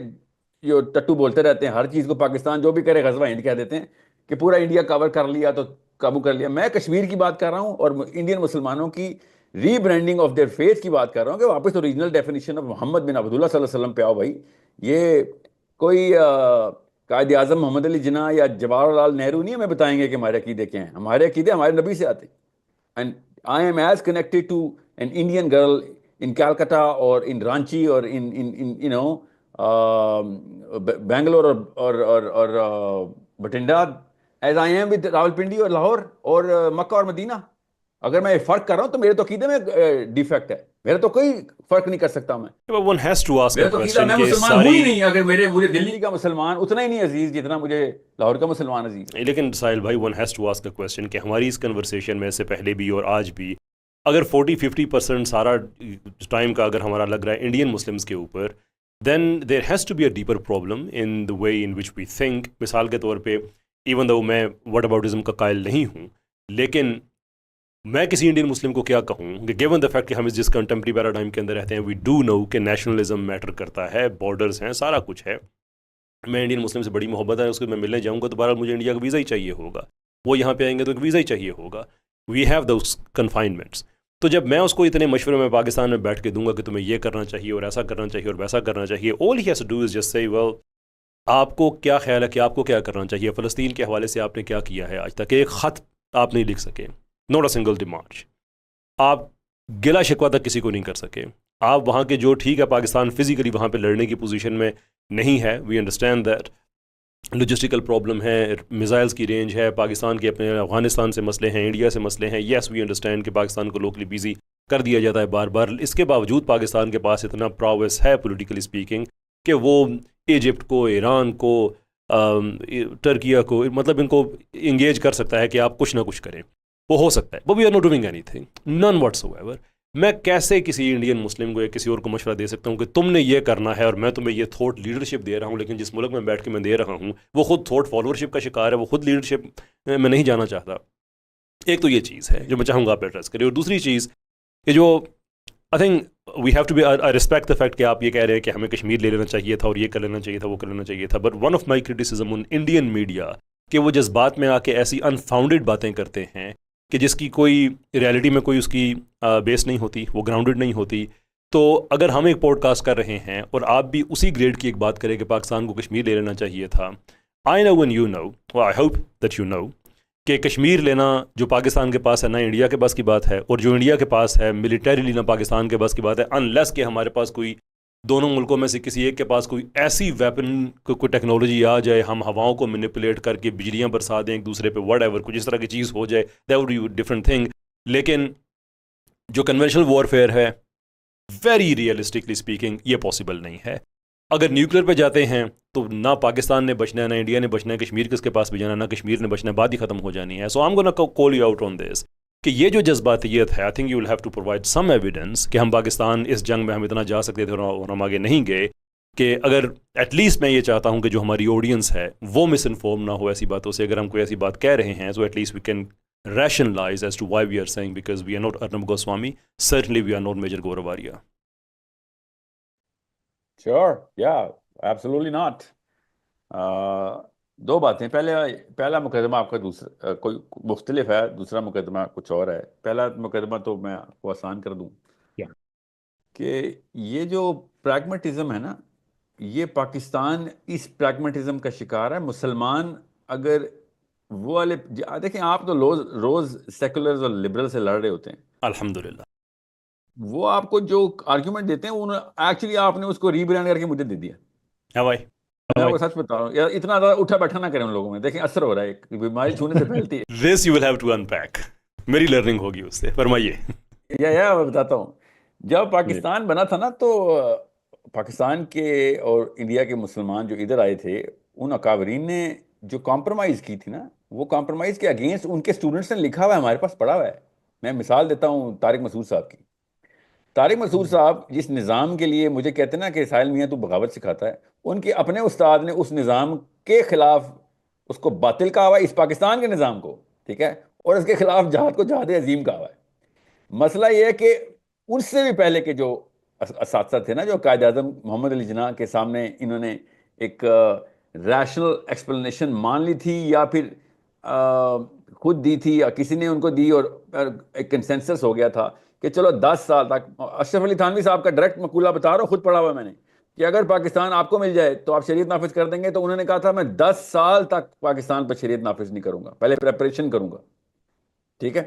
جو ٹٹو بولتے رہتے ہیں ہر چیز کو پاکستان جو بھی کرے غزوہ ہند کہہ دیتے ہیں کہ پورا انڈیا کور کر لیا تو قابو کر لیا. میں کشمیر کی بات کر رہا ہوں اور انڈین مسلمانوں کی ری برانڈنگ آف دیئر فیتھ کی بات کر رہا ہوں کہ واپس اوریجنل ڈیفینیشن آف محمد بن عبداللہ صلی اللہ علیہ وسلم پہ آؤ بھائی. یہ کوئی قائد اعظم محمد علی جناح یا جواہر لال نہرو نہیں ہمیں بتائیں گے کہ ہمارے عقیدے کیا ہیں. ہمارے عقیدے ہمارے نبی سے آتے ہیں. And I am as connected to an Indian girl in Calcutta or in Ranchi or in Bangalore or Bathinda as I am with Rawalpindi or Lahore or Makkah اور مدینہ. اگر میں فرق کر رہا ہوں تو میرے تو عقیدے میں ڈیفیکٹ ہے. میرا تو کوئی فرق نہیں کر سکتا میں. One has to ask a question میں کہ مسلمان ہوں ہی نہیں اگر مجھے دلی کا مسلمان اتنا ہی نہیں عزیز جتنا مجھے لاہور کا مسلمان عزیز. لیکن ساحل بھائی one has to ask a question کہ ہماری اس کنورسیشن میں سے پہلے بھی اور آج بھی اگر 40-50% سارا ٹائم کا اگر ہمارا لگ رہا ہے انڈین مسلمس کے اوپر، then there has to be a deeper problem in the way in which we think. مثال کے طور پہ even though میں what aboutism کا قائل نہیں ہوں، لیکن میں کسی انڈین مسلم کو کیا کہوں کہ گیون دا فیکٹ کہ ہم اس جس کنٹمپری پیراڈائم کے اندر رہتے ہیں وی ڈو نو کہ نیشنلزم میٹر کرتا ہے، بارڈرز ہیں، سارا کچھ ہے. میں انڈین مسلم سے بڑی محبت ہے، اس کو میں ملنے جاؤں گا تو بہرحال مجھے انڈیا کا ویزا ہی چاہیے ہوگا. وہ یہاں پہ آئیں گے تو ایک ویزا ہی چاہیے ہوگا. We have those confinements. تو جب میں اس کو اتنے مشورے میں پاکستان میں بیٹھ کے دوں گا کہ تمہیں یہ کرنا چاہیے اور ایسا کرنا چاہیے اور ویسا کرنا چاہیے، all he has to do is just say well آپ کو کیا خیال ہے کہ آپ کو کیا کرنا چاہیے. فلسطین کے حوالے سے آپ نے کیا کیا ہے آج تک؟ ایک خط آپ نہیں لکھ سکے، not a single ڈیمارچ. آپ گلا شکوہ تک کسی کو نہیں کر سکے. آپ وہاں کے جو ٹھیک ہے پاکستان فزیکلی وہاں پہ لڑنے کی پوزیشن میں نہیں ہے، وی انڈرسٹینڈ دیٹ لوجسٹیکل پرابلم ہے، میزائلز کی رینج ہے، پاکستان کے اپنے افغانستان سے مسئلے ہیں، انڈیا سے مسئلے ہیں. یس وی انڈرسٹینڈ کہ پاکستان کو لوکلی بیزی کر دیا جاتا ہے بار بار. اس کے باوجود پاکستان کے پاس اتنا پراویس ہے پولیٹیکلی اسپیکنگ کہ وہ ایجپٹ کو، ایران کو، ٹرکیہ کو، مطلب ان کو انگیج کر سکتا ہے کہ آپ کچھ نہ کچھ کریں. وہ ہو سکتا ہے، وہ we are not doing anything, none whatsoever. میں کیسے کسی انڈین مسلم کو یا کسی اور کو مشورہ دے سکتا ہوں کہ تم نے یہ کرنا ہے اور میں تمہیں یہ تھوٹ لیڈرشپ دے رہا ہوں، لیکن جس ملک میں بیٹھ کے میں دے رہا ہوں وہ خود تھوٹ فالوورشپ کا شکار ہے، وہ خود لیڈرشپ میں نہیں جانا چاہتا. ایک تو یہ چیز ہے جو میں چاہوں گا آپ ایڈریس کریں. اور دوسری چیز کہ جو I think we have to be respect the fact کہ آپ یہ کہہ رہے ہیں کہ ہمیں کشمیر لے لینا چاہیے تھا اور یہ کر لینا چاہیے تھا، وہ کر لینا چاہیے تھا. But one of my criticism on Indian media کہ وہ جذبات میں آ کے ایسی انفاؤنڈیڈ باتیں کرتے ہیں کہ جس کی کوئی ریالٹی میں کوئی اس کی بیس نہیں ہوتی، وہ گراؤنڈڈ نہیں ہوتی. تو اگر ہم ایک پوڈ کاسٹ کر رہے ہیں اور آپ بھی اسی گریڈ کی ایک بات کریں کہ پاکستان کو کشمیر لے لینا چاہیے تھا، I know and you know, I hope that you know کہ کشمیر لینا جو پاکستان کے پاس ہے نہ انڈیا کے بس کی بات ہے، اور جو انڈیا کے پاس ہے ملیٹریلی نہ پاکستان کے بس کی بات ہے، انلیس کہ ہمارے پاس کوئی دونوں ملکوں میں سے کسی ایک کے پاس کوئی ایسی ویپن کوئی ٹیکنالوجی آ جائے، ہم ہواؤں کو مینیپولیٹ کر کے بجلیاں برسا دیں ایک دوسرے پہ، وٹ ایور کچھ اس طرح کی چیز ہو جائے، that would be different thing. لیکن جو کنونشنل وار فیئر ہے ویری ریئلسٹکلی اسپیکنگ یہ پاسبل نہیں ہے. اگر نیوکلیر پہ جاتے ہیں تو نہ پاکستان نے بچنا ہے، نہ انڈیا نے بچنا ہے، کشمیر کس کے پاس بھی جانا، نہ کشمیر نے بچنا ہے، بات ہی ختم ہو جانی ہے. So I am gonna call you out on this کہ یہ جو جذباتیت ہے، I think you will have to provide some evidence کہ ہم پاکستان اس جنگ میں ہم اتنا جا سکتے تھے اور ہم آگے نہیں گئے. کہ اگر ایٹ لیسٹ میں یہ چاہتا ہوں کہ جو ہماری آڈینس ہے وہ مس انفارم نہ ہو ایسی باتوں سے. اگر ہم کوئی ایسی بات کہہ رہے ہیں تو at least we can rationalize as to why we are saying, because we are not Arnab Goswami, certainly we are not Major Gauravaria. Sure, yeah, absolutely not. دو باتیں. پہلا مقدمہ آپ کا دوسرا کوئی مختلف ہے, دوسرا مقدمہ کچھ اور ہے. پہلا مقدمہ تو میں آپ کو آسان کر دوں کہ یہ جو پریگمیٹزم ہے نا, یہ پاکستان اس پریگمیٹزم کا شکار ہے. مسلمان اگر وہ والے دیکھیں, آپ تو روز سیکولرز اور لبرل سے لڑ رہے ہوتے ہیں, الحمدللہ. وہ آپ کو جو آرگیومنٹ دیتے ہیں ایکچولی آپ نے اس کو ری برانڈ کر کے مجھے دے دیا. ہاں بھائی, میں آپ کو سچ بتا رہا ہوں, اتنا زیادہ اٹھا بیٹھا نہ کریں ان لوگوں میں. دیکھیں اثر ہو رہا ہے, ایک بیماری چھونے سے پھیلتی ہے. this you will have to unpack. میری لرننگ ہوگی اس سے, فرمائیے. یا میں بتاتا ہوں. جب پاکستان بنا تھا نا, تو پاکستان کے اور انڈیا کے مسلمان جو ادھر آئے تھے, ان اکابرین نے جو کمپرومائز کی تھی نا, وہ کمپرومائز کے اگینسٹ ان کے اسٹوڈنٹس نے لکھا ہوا ہے, ہمارے پاس پڑھا ہوا ہے. میں مثال دیتا ہوں طارق مسعود صاحب کی. طارق مسعود صاحب جس نظام کے لیے مجھے کہتے ہیں نا کہ ساحل میاں تو بغاوت سکھاتا ہے, ان کے اپنے استاد نے اس نظام کے خلاف اس کو باطل کہا ہوا ہے, اس پاکستان کے نظام کو, ٹھیک ہے, اور اس کے خلاف جہاد کو جہاد عظیم کہا ہوا ہے. مسئلہ یہ ہے کہ ان سے بھی پہلے کے جو اساتذہ تھے نا, جو قائد اعظم محمد علی جناح کے سامنے انہوں نے ایک ریشنل ایکسپلینیشن مان لی تھی, یا پھر خود دی تھی, یا کسی نے ان کو دی, اور ایک کنسنسس ہو گیا تھا کہ چلو 10 سال تک. اشرف علی تھانوی صاحب کا ڈائریکٹ مقولہ بتا رہا ہوں, خود پڑھا ہوا میں نے, کہ اگر پاکستان آپ کو مل جائے تو آپ شریعت نافذ کر دیں گے. تو انہوں نے کہا تھا میں 10 سال تک پاکستان پر شریعت نافذ نہیں کروں گا, پہلے پریپریشن کروں گا. ٹھیک ہے,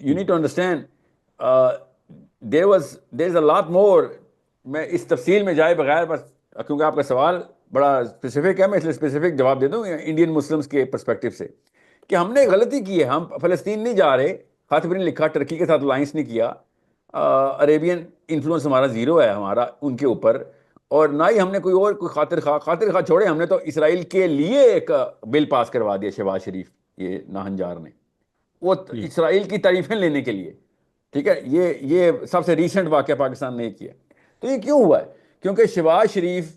you need to understand there is a lot more. میں اس تفصیل میں جائے بغیر, بس کیونکہ آپ کا سوال بڑا اسپیسیفک ہے, میں اس لیے اسپیسیفک جواب دے دوں انڈین مسلمس کے پرسپیکٹو سے, کہ ہم نے غلطی کی ہے. ہم فلسطین نہیں جا رہے, خط بھی نہیں لکھا, ٹرکی کے ساتھ الائنس نہیں کیا, عربین انفلوئنس ہمارا زیرو ہے ہمارا ان کے اوپر, اور نہ ہی ہم نے کوئی اور کوئی خاطر خواہ چھوڑے. ہم نے تو اسرائیل کے لیے ایک بل پاس کروا دیا, شہباز شریف یہ ناہنجار نے, وہ اسرائیل کی تعریفیں لینے کے لیے. ٹھیک ہے, یہ سب سے ریسنٹ واقعہ پاکستان نے کیا. تو یہ کیوں ہوا ہے؟ کیونکہ شہباز شریف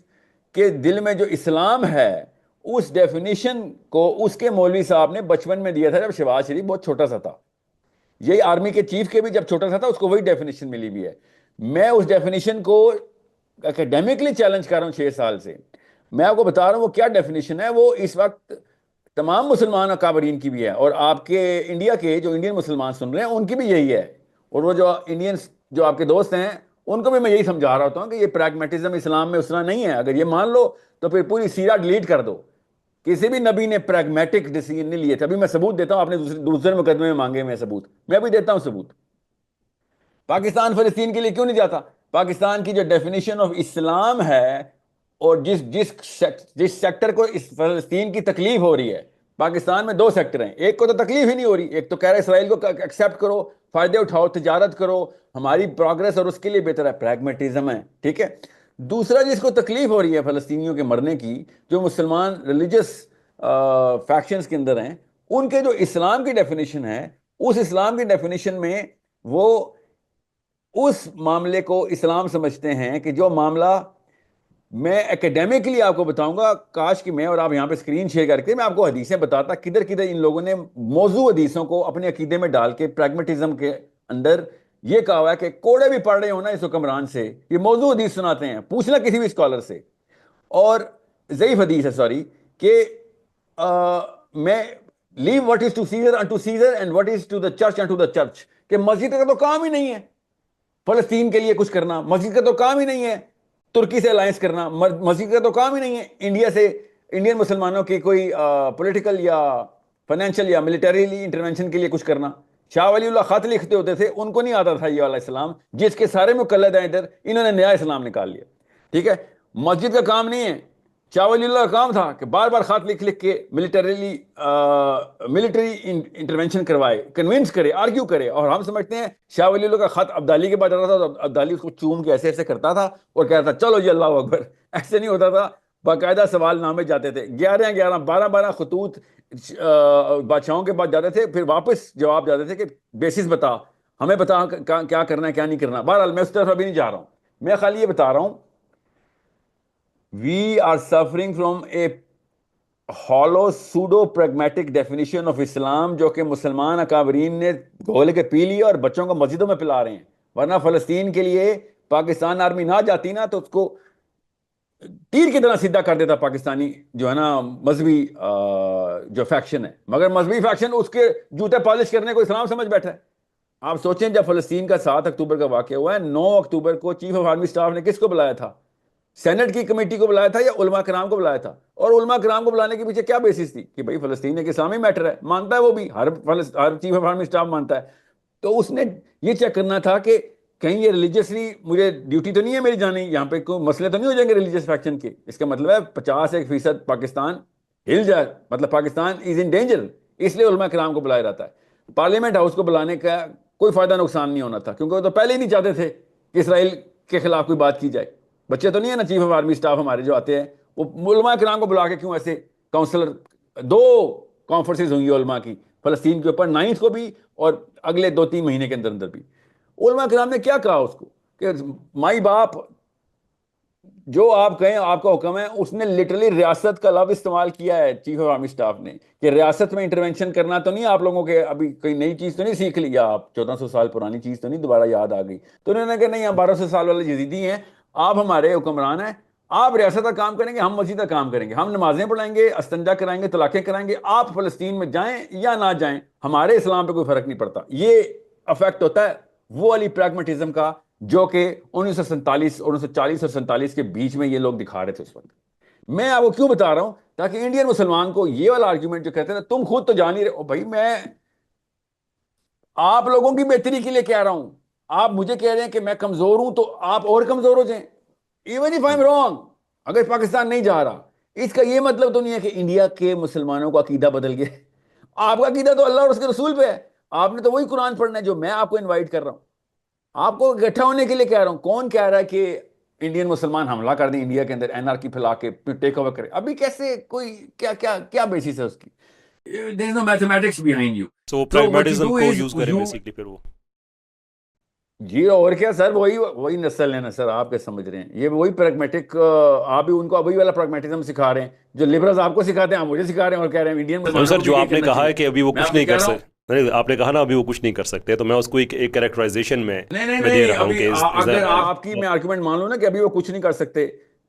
کے دل میں جو اسلام ہے, اس ڈیفینیشن کو اس کے مولوی صاحب نے بچپن میں دیا تھا جب شہباز شریف بہت چھوٹا سا تھا. یہی آرمی کے چیف کے بھی جب چھوٹا سا تھا, اس کو وہی ڈیفینیشن ملی ہوئی ہے. میں اس ڈیفینیشن کو اکیڈیمکلی چیلنج کر رہا ہوں 6 سال سے. میں آپ کو بتا رہا ہوں وہ کیا ڈیفینیشن ہے. وہ اس وقت تمام مسلمان اکابرین کی بھی ہے, اور آپ کے انڈیا کے جو انڈین مسلمان سن رہے ہیں ان کی بھی یہی ہے, اور وہ جو انڈینس جو آپ کے دوست ہیں ان کو بھی میں یہی سمجھا رہا ہوتا ہوں کہ یہ پریگمیٹزم اسلام میں اس طرح نہیں ہے. اگر یہ مان لو تو پھر پوری سیرہ ڈیلیٹ کر دو. کسی بھی نبی نے پریگمیٹک ڈیسیجن نہیں لیے تھے. ابھی میں ثبوت دیتا ہوں, آپ نے دوسرے مقدمے میں مانگے میں ثبوت, میں ابھی دیتا ہوں ثبوت. پاکستان فلسطین کے لیے کیوں نہیں جاتا؟ پاکستان کی جو ڈیفینیشن آف اسلام ہے, اور جس سیکٹر کو اس فلسطین کی تکلیف ہو رہی ہے, پاکستان میں 2 سیکٹر ہیں. ایک کو تو تکلیف ہی نہیں ہو رہی, ایک تو کہہ رہا ہے اسرائیل کو ایکسیپٹ کرو, فائدے اٹھاؤ, تجارت کرو, ہماری پروگرس اور اس کے لیے بہتر ہے, پریگمیٹزم ہے. ٹھیک ہے. دوسرا جس کو تکلیف ہو رہی ہے فلسطینیوں کے مرنے کی, جو مسلمان ریلیجس فیکشنز کے اندر ہیں, ان کے جو اسلام کی ڈیفینیشن ہے, اس اسلام کی ڈیفینیشن میں وہ اس معاملے کو اسلام سمجھتے ہیں کہ جو معاملہ میں ایکیڈیمکلی آپ کو بتاؤں گا, کاش کہ میں اور آپ یہاں پہ اسکرین شیئر کر کے میں آپ کو حدیثیں بتاتا کدھر کدھر ان لوگوں نے موضوع حدیثوں کو اپنے عقیدے میں ڈال کے پریگمیٹزم کے اندر یہ کہا ہوا ہے کہ کوڑے بھی پڑھ رہے ہو نا اس حکمران سے, یہ موضوع حدیث سناتے ہیں, پوچھنا کسی بھی اسکالر سے. اور ضعیف حدیث ہے, سوری, کہ میں leave what is to Caesar unto Caesar and what is to the church unto the church, کہ مسجد کا تو کام ہی نہیں ہے فلسطین کے لیے کچھ کرنا, مسجد کا تو کام ہی نہیں ہے ترکی سے الائنس کرنا, مسجد کا تو کام ہی نہیں ہے انڈیا سے انڈین مسلمانوں کی کوئی پولیٹیکل یا فائنینشیل یا ملٹریلی انٹرونشن کے لیے کچھ کرنا. شاہ ولی اللہ خط لکھتے ہوتے تھے, ان کو نہیں آتا تھا یہ والا اسلام جس کے سارے مقلد ہیں ادھر, انہوں نے نیا اسلام نکال لیا. ٹھیک ہے, مسجد کا کام نہیں ہے. شاہ ولی اللہ کا کام تھا کہ بار بار خط لکھ کے ملٹری انٹرونشن کروائے, کنونس کرے, آرگیو کرے. اور ہم سمجھتے ہیں شاہ ولی اللہ کا خط عبدالی کے بعد آتا تھا تو عبدالی اس کو چوم کے ایسے ایسے کرتا تھا اور کہتا تھا چلو جی اللہ اکبر. ایسے نہیں ہوتا تھا, باقاعدہ سوال نامے جاتے تھے, 12 خطوط بادشاہوں کے بعد جاتے تھے, پھر واپس جواب جاتے تھے کہ بیسس بتا, ہمیں بتا کیا کرنا ہے کیا نہیں کرنا. بہرحال میں اس طرف ابھی نہیں جا رہا ہوں, میں خالی یہ بتا رہا ہوں We are suffering from a hollow pseudo pragmatic definition of Islam جو کہ مسلمان اکابرین نے گھول کے پی لیا اور بچوں کو مسجدوں میں پلا رہے ہیں. ورنہ فلسطین کے لیے پاکستان آرمی نہ جاتی نا تو اس کو تیر کی طرح سیدھا کر دیتا پاکستانی جو ہے نا مذہبی جو فیکشن ہے. مگر مذہبی فیکشن اس کے جوتے پالش کرنے کو اسلام سمجھ بیٹھا ہے. آپ سوچیں جب فلسطین کا 7 اکتوبر کا واقعہ ہوا ہے, 9 اکتوبر کو چیف آف آرمی اسٹاف نے کس کو بلایا تھا؟ سینٹ کی کمیٹی کو بلایا تھا یا علماء کرام کو بلایا تھا؟ اور علماء کرام کو بلانے کے پیچھے کیا بیسس تھی کہ بھائی فلسطین ایک اسلامی میٹر ہے, مانتا ہے وہ بھی, ہر چیف آف آرمی اسٹاف مانتا ہے. تو اس نے یہ چیک کرنا تھا کہ کہیں یہ ریلیجیسلی مجھے ڈیوٹی تو نہیں ہے میری جانی, یہاں پہ کوئی مسئلے تو نہیں ہو جائیں گے ریلیجیس فیکشن کے. اس کا مطلب ہے 51% پاکستان ہل جائے, مطلب پاکستان از ان ڈینجر. اس لیے علماء کرام کو بلایا جاتا ہے. پارلیمنٹ ہاؤس کو بلانے کا کوئی فائدہ نقصان نہیں ہونا تھا, کیونکہ وہ تو پہلے ہی نہیں چاہتے تھے کہ اسرائیل کے خلاف کوئی بات کی جائے. بچے تو نہیں ہے نا چیف آف آرمی اسٹاف ہمارے جو آتے ہیں, وہ علماء کرام کو بلا کے کیوں ایسے کاؤنسلر 2 کانفرنسز ہوئی علماء کی فلسطین کے اوپر, 9 کو بھی اور اگلے 2-3 مہینے کے اندر بھی. علماء کرام نے کیا کہا اس کو کہ مائی باپ جو آپ کہیں آپ کا حکم ہے, اس نے لٹرلی ریاست کا لفظ استعمال کیا ہے چیف آف آرمی اسٹاف نے کہ ریاست میں انٹرونشن کرنا تو نہیں آپ لوگوں کے, ابھی کوئی نئی چیز تو نہیں سیکھ لیا آپ, 1400 سال پرانی چیز تو نہیں دوبارہ یاد آ گئی. تو انہوں نے کہا نہیں, ہم 1200 سال والے یزیدی ہیں, آپ ہمارے حکمران ہیں, آپ ریاست کا کام کریں گے, ہم مسجد کا کام کریں گے, ہم نمازیں پڑھائیں گے, استنجا کرائیں گے, طلاقیں کرائیں گے, آپ فلسطین میں جائیں یا نہ جائیں, ہمارے اسلام پہ کوئی فرق نہیں پڑتا. یہ افیکٹ ہوتا ہے وہ والی پریگمیٹزم کا جو کہ 1947 1940 اور 47 کے بیچ میں یہ لوگ دکھا رہے تھے اس وقت. میں آپ کو کیوں بتا رہا ہوں تاکہ انڈین مسلمان کو یہ والا آرگیومنٹ جو کہتے ہیں تم خود تو جان ہی رہے ہو, بھائی میں آپ لوگوں کی بہتری کے لیے کہہ رہا ہوں, آپ مجھے کہہ رہے ہیں کہ میں کمزور ہوں تو آپ اور کمزور ہو جائیں. Even if I am wrong, اگر پاکستان نہیں جا رہا, اس کا یہ مطلب تو نہیں ہے کہ انڈیا کے مسلمانوں کا عقیدہ بدل گیا. آپ کا عقیدہ تو اللہ اور اس کے رسول پہ ہے, آپ نے تو وہی قرآن پڑھنا ہے جو میں آپ کو انوائٹ کر رہا ہوں, آپ کو اکٹھا ہونے کے لیے کہہ رہا ہوں. کون کہہ رہا ہے کہ انڈین مسلمان حملہ کر دیں انڈیا کے اندر, این آر کی پھیلا کے ٹیک اوور کرے؟ ابھی کیسے, کوئی کیا کیا کیا بیسس ہے اس کی؟ There is no mathematics behind you. So what you pragmatism do کو is یوز کریں you- بیسکلی پھر وہ. جی اور کیا سر, وہی نسل ہے نا سر, آپ کیا سمجھ رہے ہیں, یہ وہی پریگمیٹک, آپ بھی ان کو وہی والا پریگمیٹزم سکھا رہے ہیں جو لبرلز آپ کو سکھاتے ہیں, آپ مجھے سکھا رہے ہیں اور کہہ رہے ہیں انڈین مسلمانوں سر کو جو بھی آپ نے کرنا کہا ہے چاہیے. کہ ابھی وہ میں کچھ آپ کو نہیں کہہ کر رہا ہوں- سکتے, آپ نے کہا نا ابھی وہ کچھ نہیں کر سکتے, تو میں اس کو ایک کریکٹرائزیشن میں نہیں دے رہا ہوں ابھی کہ اگر آپ کی میں آرگومنٹ مان لوں نا کہ ابھی وہ کچھ نہیں کر سکتے,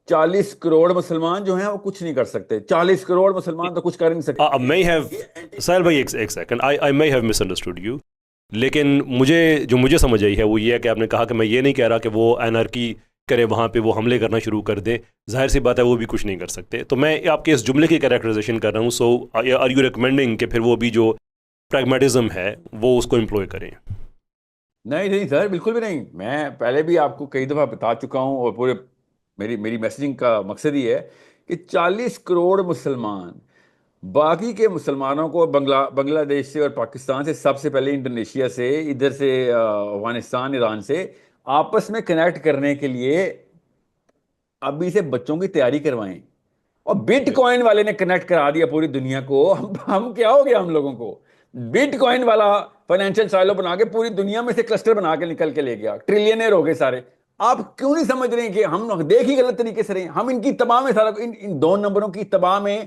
40 کروڑ مسلمان جو ہیں وہ کچھ نہیں کر سکتے. 40 کروڑ مسلمان تو کچھ کر نہیں سکتے. may have سہیل بھائی ایک second, I may have misunderstood you, لیکن مجھے سمجھ آئی ہے وہ یہ ہے کہ آپ نے کہا کہ میں یہ نہیں کہہ رہا کہ وہ انارکی کرے وہاں پہ, وہ حملے کرنا شروع کر دے, ظاہر سی بات ہے وہ بھی کچھ نہیں کر سکتے. تو میں آپ کے اس جملے کی کریکٹرائزیشن کر رہا ہوں. سو آر یو ریکمینڈنگ کہ پھر وہ بھی جو پریگمیٹزم ہے وہ اس کو امپلوائے کریں؟ نہیں سر, بالکل بھی نہیں. میں پہلے بھی آپ کو کئی دفعہ بتا چکا ہوں, اور پورے میری میسیجنگ کا مقصد یہ ہے کہ 40 کروڑ مسلمان باقی کے مسلمانوں کو بنگلہ دیش سے اور پاکستان سے, سب سے پہلے انڈونیشیا سے, ادھر سے افغانستان, ایران سے آپس میں کنیکٹ کرنے کے لیے ابھی سے بچوں کی تیاری کروائیں. اور بٹ کوائن والے نے کنیکٹ کرا دیا پوری دنیا کو. ہم کیا ہو گیا ہم لوگوں کو, بٹ کوائن والا فائنینشیل سائلو بنا کے پوری دنیا میں سے کلسٹر بنا کے نکل کے لے گیا, ٹریلینئر ہو گئے سارے. آپ کیوں نہیں سمجھ رہے ہیں کہ ہم دیکھ ہی غلط طریقے سے رہے ہیں. ہم ان کی تباہ میں سارا ان 2 نمبروں کی تباہ میں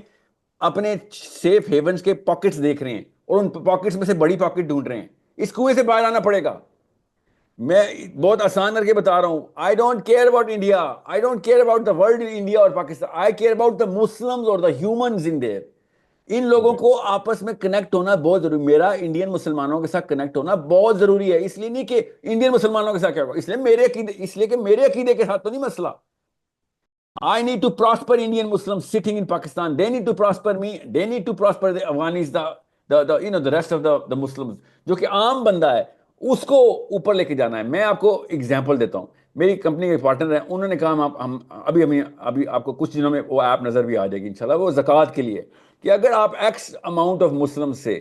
اپنے سیف ہیونز کے پاکٹس دیکھ رہے ہیں, اور ان پاکٹس میں سے بڑی پاکٹ ڈھونڈ رہے ہیں. اس کنویں سے باہر آنا پڑے گا. میں بہت آسان کر کے بتا رہا ہوں, I don't care about India, I don't care about the world in India اور Pakistan, I care about the Muslims اور دا ہیومنز ان دیئر. ان لوگوں کو آپس میں کنیکٹ ہونا بہت ضروری. میرا انڈین مسلمانوں کے ساتھ کنیکٹ ہونا بہت ضروری ہے. اس لیے نہیں کہ انڈین مسلمانوں کے ساتھ کیا ہوگا, اس لیے کہ میرے عقیدے کے ساتھ تو نہیں مسئلہ. I need to prosper Indian Muslims sitting in Pakistan. They need to prosper me. They need to prosper the Afghanis, the rest of the Muslims. جو کہ عام بندہ ہے اس کو اوپر لے کے جانا ہے. میں آپ کو اگزامپل دیتا ہوں. میری کمپنی کے پارٹنر ہیں, انہوں نے کہا ہم ابھی آپ کو کچھ دنوں میں وہ ایپ نظر بھی آ جائے گی انشاءاللہ, وہ زکوٰۃ کے لیے, کہ اگر آپ ایکس اماؤنٹ آف مسلم سے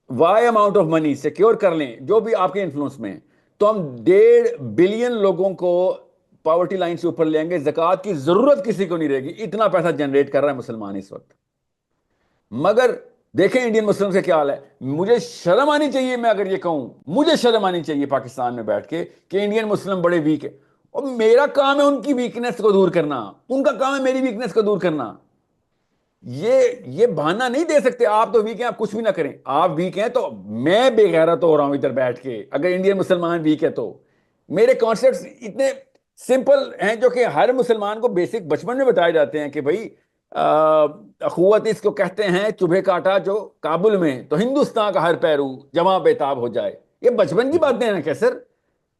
why amount of money secure کر لیں جو بھی آپ کے انفلوئنس میں ہیں, تو ہم 1.5 بلین لوگوں کو پاورٹی لائن سے اوپر لیں گے. زکوٰۃ کی ضرورت کسی کو نہیں رہے گی. اتنا پیسہ جنریٹ کر رہا ہے مسلمان اس وقت. مگر دیکھیں انڈین مسلم سے کیا حال ہے. مجھے شرم آنی چاہیے, میں اگر یہ کہوں, مجھے شرم آنی چاہیے پاکستان میں بیٹھ کے کہ انڈین مسلم بڑے ویک ہے. اور میرا کام ہے ان کی ویکنیس کو دور کرنا, ان کا کام ہے میری ویکنیس کو دور کرنا. یہ بہانہ نہیں دے سکتے آپ تو ویک ہیں, آپ کچھ بھی نہ کریں. آپ ویک ہیں تو میں بے غیرت ہو رہا ہوں ادھر بیٹھ کے. اگر انڈین مسلمان ویک ہے تو میرے کانسیپٹس اتنے سمپل ہیں جو کہ ہر مسلمان کو بیسک بچپن میں بتائے جاتے ہیں کہ بھائی اخوت اس کو کہتے ہیں چبھے کاٹا جو کابل میں تو ہندوستان کا ہر پیرو جمع بیتاب ہو جائے. یہ بچپن کی باتیں ہیں نا کیسر,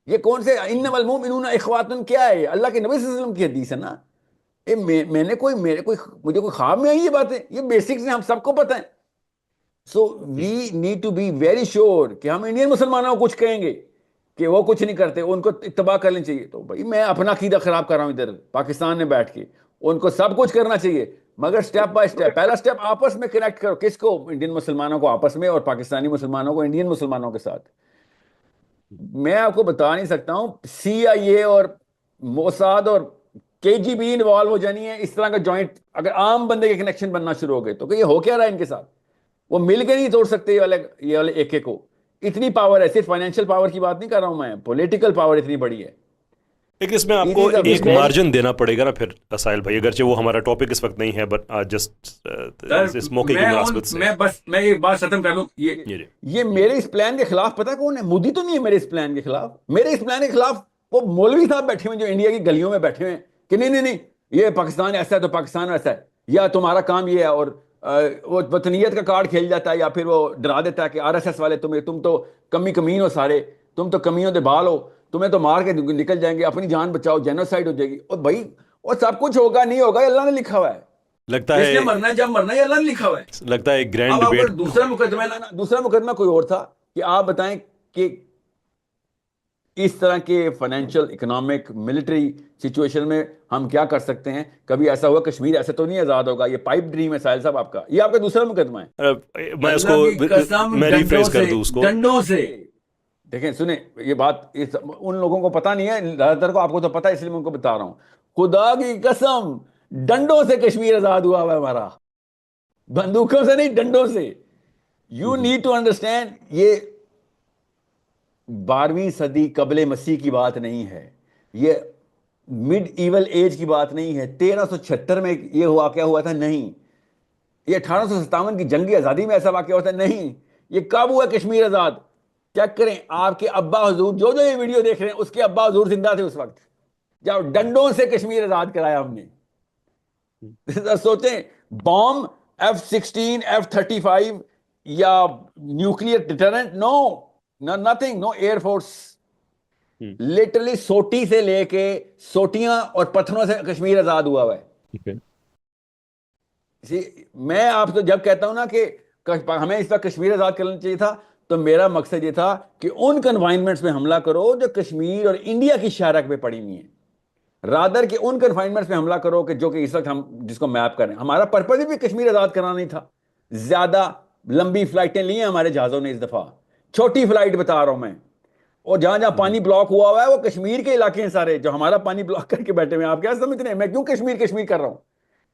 یہ کون سے انما المؤمنون اخواتن کیا ہے؟ اللہ کے نبی صلی اللہ علیہ وسلم کی حدیث ہے نا. میں نے مجھے کوئی خواب میں آئی یہ باتیں؟ یہ بیسکس ہیں, ہم سب کو پتہ ہیں. So we need to be very sure کہ ہم انڈین مسلمانوں کو کچھ کہیں گے کہ وہ کچھ نہیں کرتے, ان کو اتباع کر لینی چاہیے. تو بھائی میں اپنا عقیدہ خراب کر رہا ہوں ادھر پاکستان میں بیٹھ کے, ان کو سب کچھ کرنا چاہیے مگر سٹیپ بائی سٹیپ. پہلا سٹیپ آپس میں کنیکٹ کرو. کس کو؟ انڈین مسلمانوں کو آپس میں, اور پاکستانی مسلمانوں کو انڈین مسلمانوں کے ساتھ. میں آپ کو بتا نہیں سکتا ہوں, سی آئی اے اور موساد اور کے جی بی انوالو ہو جانی ہے اس طرح کا جوائنٹ. اگر عام بندے کے کنیکشن بننا شروع ہو گئے تو کہ یہ ہو کیا رہا ہے ان کے ساتھ؟ وہ مل کے نہیں توڑ سکتے یہ والے ایک کو. اتنی پاور ہے, صرف فائنینشیل پاور کی بات نہیں کر رہا ہوں میں, پولیٹیکل پاور اتنی بڑی ہے. لیکن اس میں آپ کو ایک مارجن دینا پڑے گا نا پھر ساحل بھائی, اگرچہ وہ ہمارا ٹاپک اس وقت نہیں ہے, بٹ جسٹ اس موقع کی مناسبت سے میں یہ بات ختم کر لوں. یہ میرے اس پلان کے خلاف پتہ کون ہے؟ مودی تو نہیں ہے میرے اس پلان کے خلاف. میرے اس پلان کے خلاف وہ مولوی صاحب بیٹھے ہوئے جو انڈیا کی گلیوں میں بیٹھے ہوئے کہ نہیں یہ پاکستان ایسا ہے تو پاکستان ایسا ہے, یا تمہارا کام یہ ہے, اور وہ وطنیت کا کارڈ کھیل جاتا ہے, یا پھر وہ ڈرا دیتا ہے کہ آر ایس ایس والے تم تو کمین ہو سارے, تم تو کمیوں دے بال ہو, تمہیں تو مار کے نکل جائیں گے, اپنی جان بچاؤ, جینوسائیڈ ہو جائے گی. اور بھائی اور سب کچھ ہوگا نہیں ہوگا, اللہ نے لکھا ہوا ہے. لگتا ہے مرنا جب مرنا ہے اللہ نے لکھا ہوا ہے. لگتا ہے ایک گرینڈ ڈیبیٹ. دوسرا مقدمہ کوئی اور تھا کہ آپ بتائیں کہ اس طرح کے فائنینشیل اکنامک ملٹری سچویشن میں ہم کیا کر سکتے ہیں. کبھی ایسا ہوا کشمیر ایسے تو نہیں آزاد ہوگا. یہ پائپ ڈریم ہے ساحل صاحب آپ کا, یہ آپ کا دوسرا مقدمہ ہے. میں اس کو میں ریفریز کر دوں اس کو. ڈنڈوں سے دیکھیں سنیں, یہ بات ان لوگوں کو پتہ نہیں ہے, زیادہ تر کو آپ کو تو پتہ ہے, اس لیے میں ان کو بتا رہا ہوں. خدا کی قسم ڈنڈوں سے کشمیر آزاد ہوا ہوا ہے ہمارا, بندوقوں سے نہیں, ڈنڈوں سے. یو نیڈ ٹو انڈرسٹینڈ, یہ 12ویں صدی قبل مسیح کی بات نہیں ہے, یہ مڈ ایول ایج کی بات نہیں ہے. 1376 میں یہ واقعہ ہوا تھا نہیں, یہ 1857 کی جنگی آزادی میں ایسا واقعہ ہوا تھا نہیں. یہ کب ہوا کشمیر آزاد؟ چیک کریں, آپ کے ابا حضور جو یہ ویڈیو دیکھ رہے ہیں اس کے ابا حضور زندہ تھے اس وقت جب ڈنڈوں سے کشمیر آزاد کرایا ہم نے. سوچیں, بام F-16 F-35 یا nuclear deterrent, nothing, no air force. Literally سوٹی سے لے کے سوٹیاں اور پتھروں سے کشمیر آزاد ہوا ہوا ہے. میں آپ تو جب کہتا ہوں نا کہ ہمیں اس وقت کشمیر آزاد کرنا چاہیے تھا, تو میرا مقصد یہ تھا کہ ان کنفائنمنٹس میں حملہ کرو جو کشمیر اور انڈیا کی شارک پہ پڑی ہوئی ہیں, رادر کہ ان کنفائنمنٹس میں حملہ کرو کہ جو کہ اس وقت ہم جس کو میپ کریں. ہمارا پرپز بھی کشمیر آزاد کرنا نہیں تھا. زیادہ لمبی فلائٹیں لی ہیں ہمارے جہازوں نے اس دفعہ, چھوٹی فلائٹ بتا رہا ہوں میں. اور جہاں جہاں پانی بلاک ہوا ہوا ہے وہ کشمیر کے علاقے ہیں سارے, جو ہمارا پانی بلاک کر کے بیٹھے ہوئے ہیں. آپ کیا سمجھتے ہیں میں کیوں کشمیر کر رہا ہوں؟